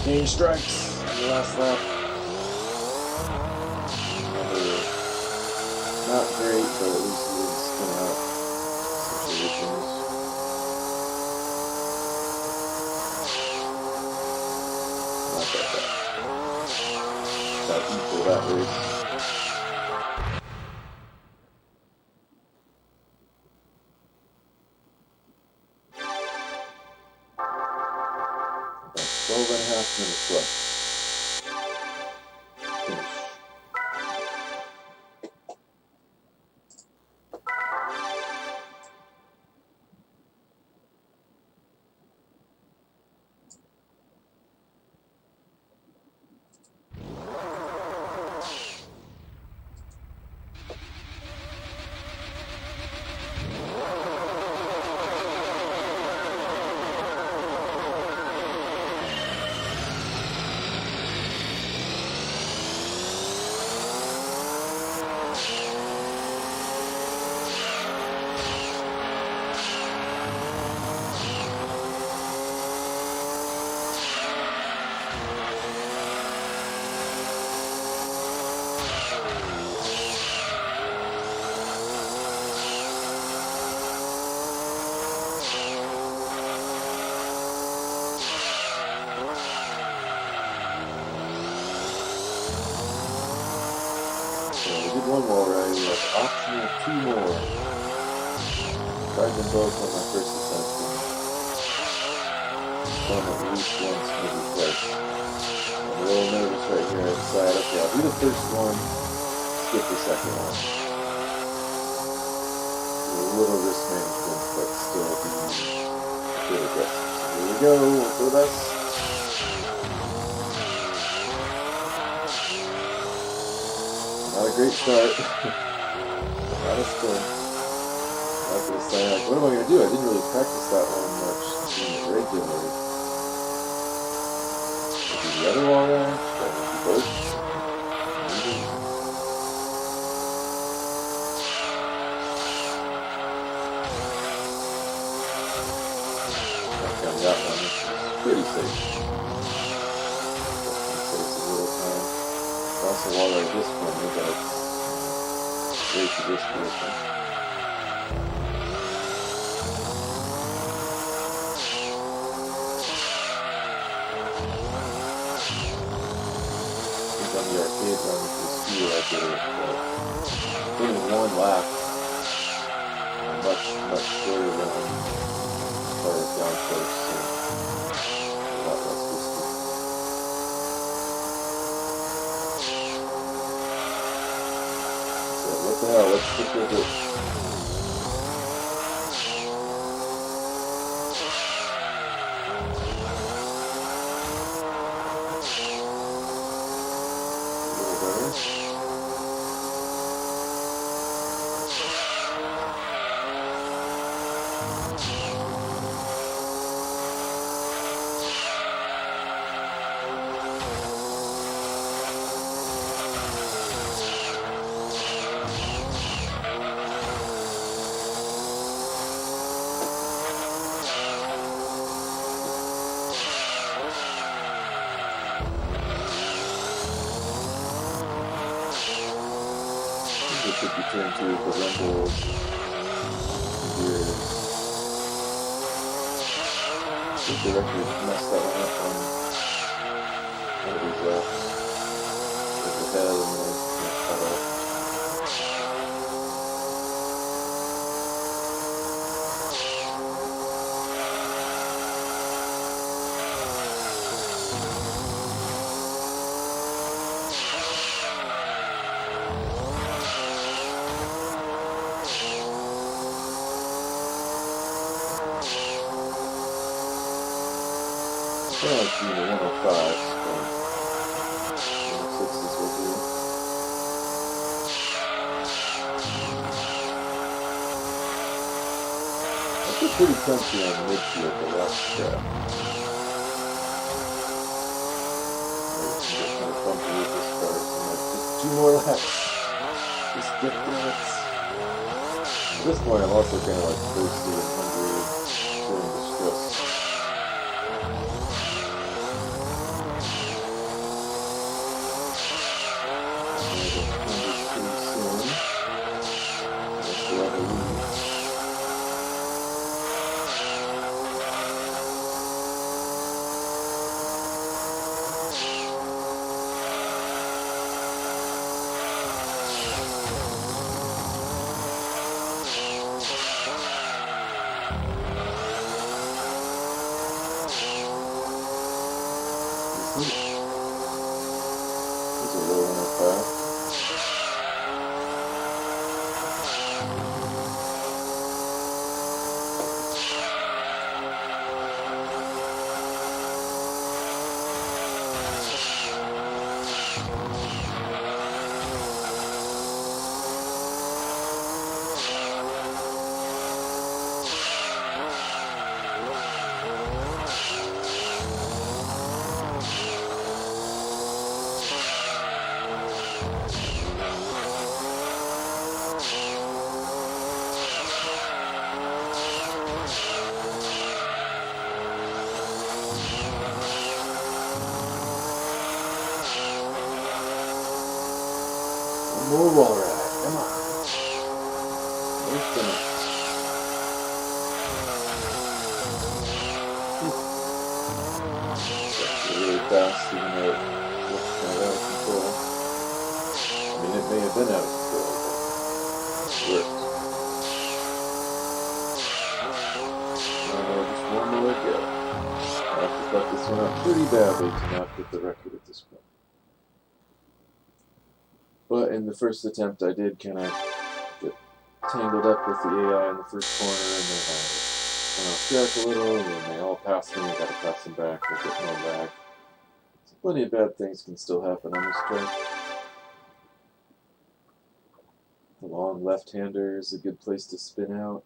Gain strikes on the last lap. Not great, but at least he didn't spin out situations. Not that bad. About equal that race. About 12.5 minutes left. One more, right? We have optional 2 more. Tried them both on my first attempt. Done at least once, maybe twice. I'm a little nervous right here. I decided, okay, I'll do the first one, skip the second one. A little risk management, but still be a bit aggressive. So here we go, we'll do this. Not a great start. Not a spin. After the sign, like, what am I going to do? I didn't really practice that one much regularly. Should I do the other wall rack? Should I do both? Maybe. I've got that one. It's pretty safe. Saves a little time. Also, while I this one, we got way too risky with them. I think on the arcade run with the speed I did it, but in one lap, much shorter than started down first, so a lot less risky. What the hell, let's stick with it. A little better. It should be turned to the rumble gears. I think the record messed that one up on one of these laps. With the head and the pedal. I like doing the 105, but 106s will do. I feel pretty comfy on the midfield the last strap. Maybe can get more comfy with this car, so like just 2 more laps. Just get minutes. At this point I'm also kind of like thirsty and hungry and feeling distressed. It's a low 105. More wall ride, come on. No spinning. Really fast, even though it looks kind of out of control. I mean, it may have been out of control, but it worked. Just one more go. I have to cut this one up pretty badly to not get the record at this point. But in the first attempt, I did kind of get tangled up with the AI in the first corner, and then I went off track a little, and then they all passed me. I got to pass them back, I get more back. So plenty of bad things can still happen on this track. The long left-hander is a good place to spin out.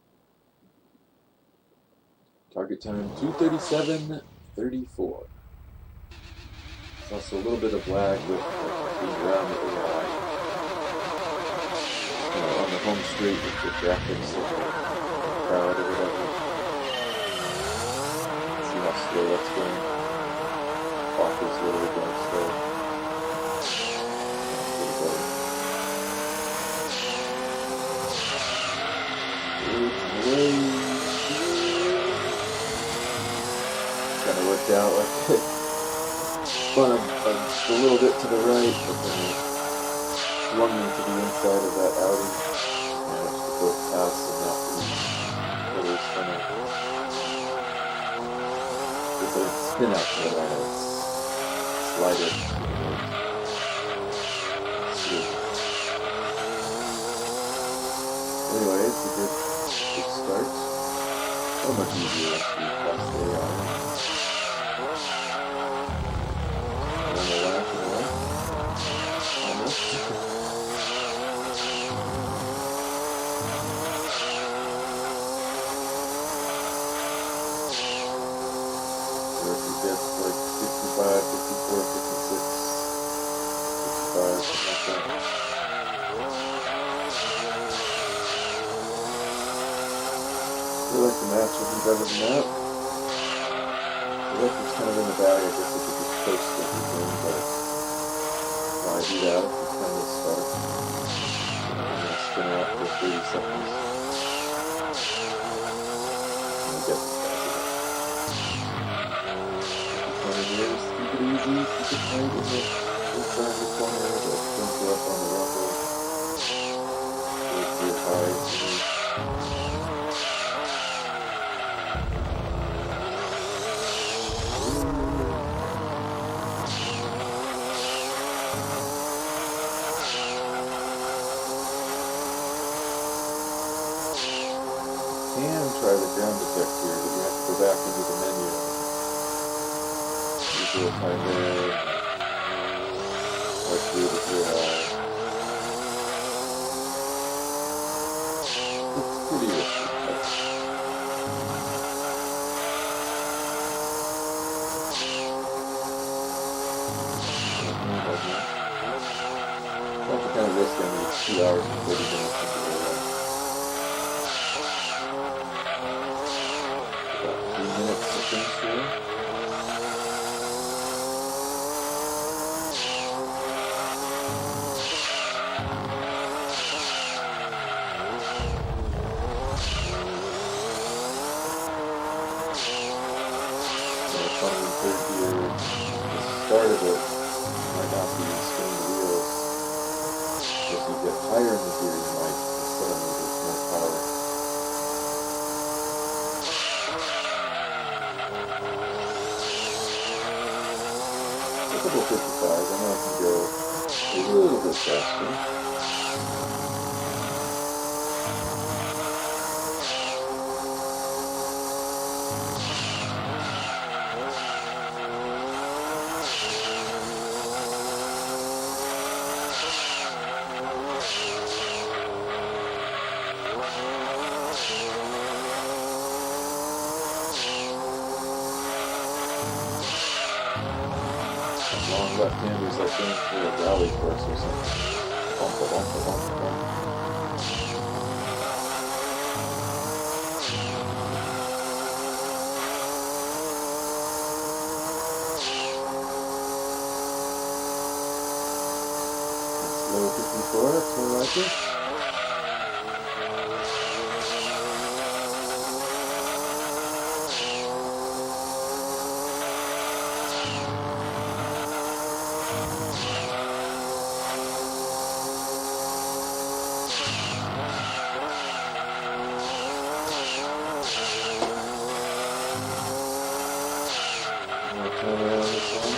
Target time 2:37.34. There's also a little bit of lag with being around the AI. On the home straight with the graphics of the crowd or whatever. See how slow that's going. Off is really going slow. Kind of worked out like it. Spun a little bit to the right, but then it swung me to the inside of that Audi. Managed to both pass and not be really spinning. It's a spin out to the right. It's slide it to the right. Anyway, it's a good start. So much easier once we pass the AI. On the left and the left. Almost. Where if you get like 55, 54, 56, 55, something like that. I feel like the match will be better than that. The record's kind of in the bag, I guess I could just post everything, but why do that if it's kind of start? I'm going to spin out for 30 seconds. And get this back again. 20 years, keep it easy, keep it tight in the inside the corner, but don't go up on the rumble. Wait for your highs. Try the ground effect here, but you have to go back into the menu. Use a little time there. Like through the high. It's pretty risky. That's the kind of risk I need. 2 hours and 30 minutes. Minutes to finish here. Funny third gear, the start of it might not be spinning the wheels. As you get higher in the gear, you might suddenly lose more power. couple 55s. I know I can go a little bit faster. Long left-handers like going through a rally course or something. Bump, bump, bump, bump, bump. Low 54, that's more like it. Turn around this one.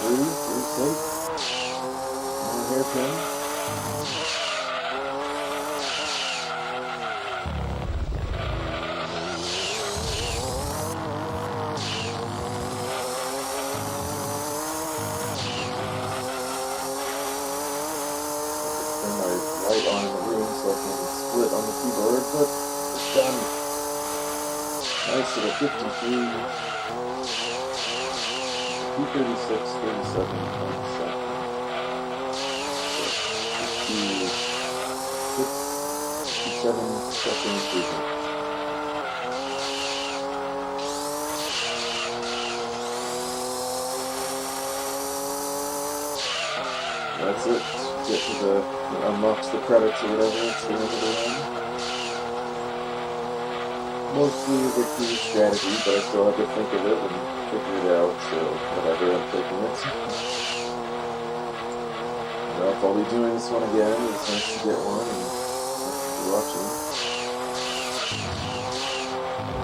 Through safe. More hairpin. Turn my right arm in the room so I can split on the keyboard, but it's done. Nice little 53, 236, 37, 27. 57 second improvement. That's it. Get to the, it unlocks the credits or whatever, it's the end of the run. Mostly a victory strategy, but I still have to think of it and figure it out, so whatever, I'm taking it. Well, if I'll be doing this one again, it's nice to get one, and thanks for watching.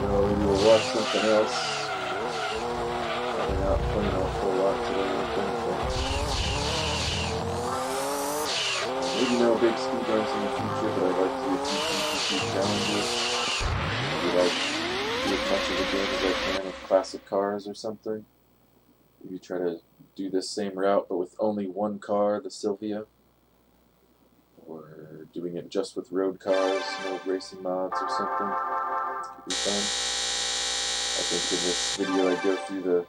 Maybe we'll watch something else. Probably not playing a whole lot today, I think. Maybe no big speed runs in the future, but I'd like to do a few challenges. Maybe like do as much of the game as I can with classic cars or something. Maybe try to do this same route but with only one car, the Silvia. Or doing it just with road cars, no racing mods or something. Could be fun. I think in this video I go through the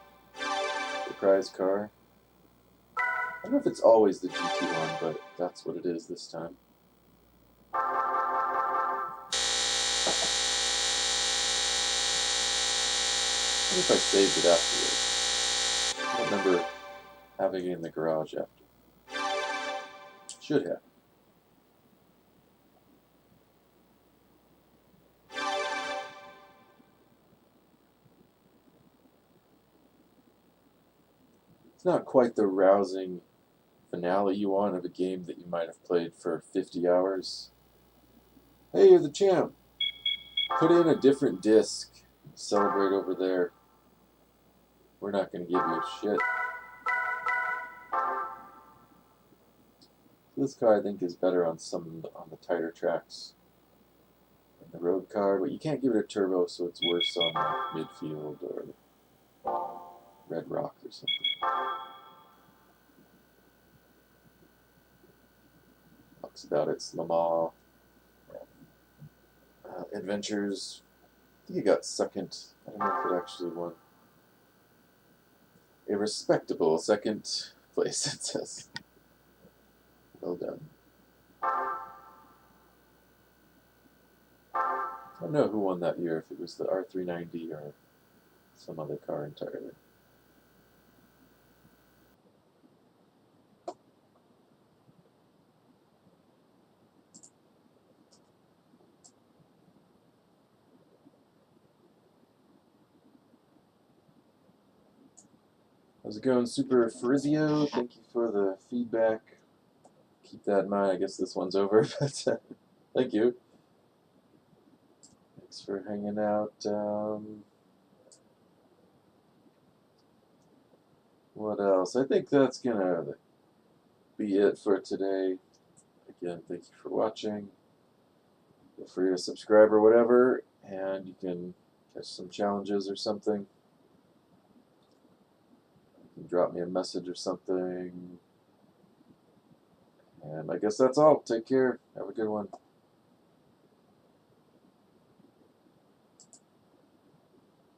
prize car. I don't know if it's always the GT1, but that's what it is this time. I wonder if I saved it afterwards. I don't remember having it in the garage after. Should have. It's not quite the rousing finale you want of a game that you might have played for 50 hours. Hey, you're the champ! Put in a different disc. Celebrate over there. We're not going to give you a shit. This car, I think, is better on the tighter tracks than the road car, but you can't give it a turbo, so it's worse on like midfield or Red Rock or something. Talks about its Le Mans adventures. I think it got second. I don't know if it actually won. A respectable second place, it says. Well done. I don't know who won that year, if it was the R390 or some other car entirely. How's it going, Super Frizio? Thank you for the feedback. Keep that in mind. I guess this one's over, but thank you. Thanks for hanging out. What else? I think that's gonna be it for today. Again, thank you for watching. Feel free to subscribe or whatever, and you can catch some challenges or something. You can drop me a message or something. And I guess that's all. Take care. Have a good one.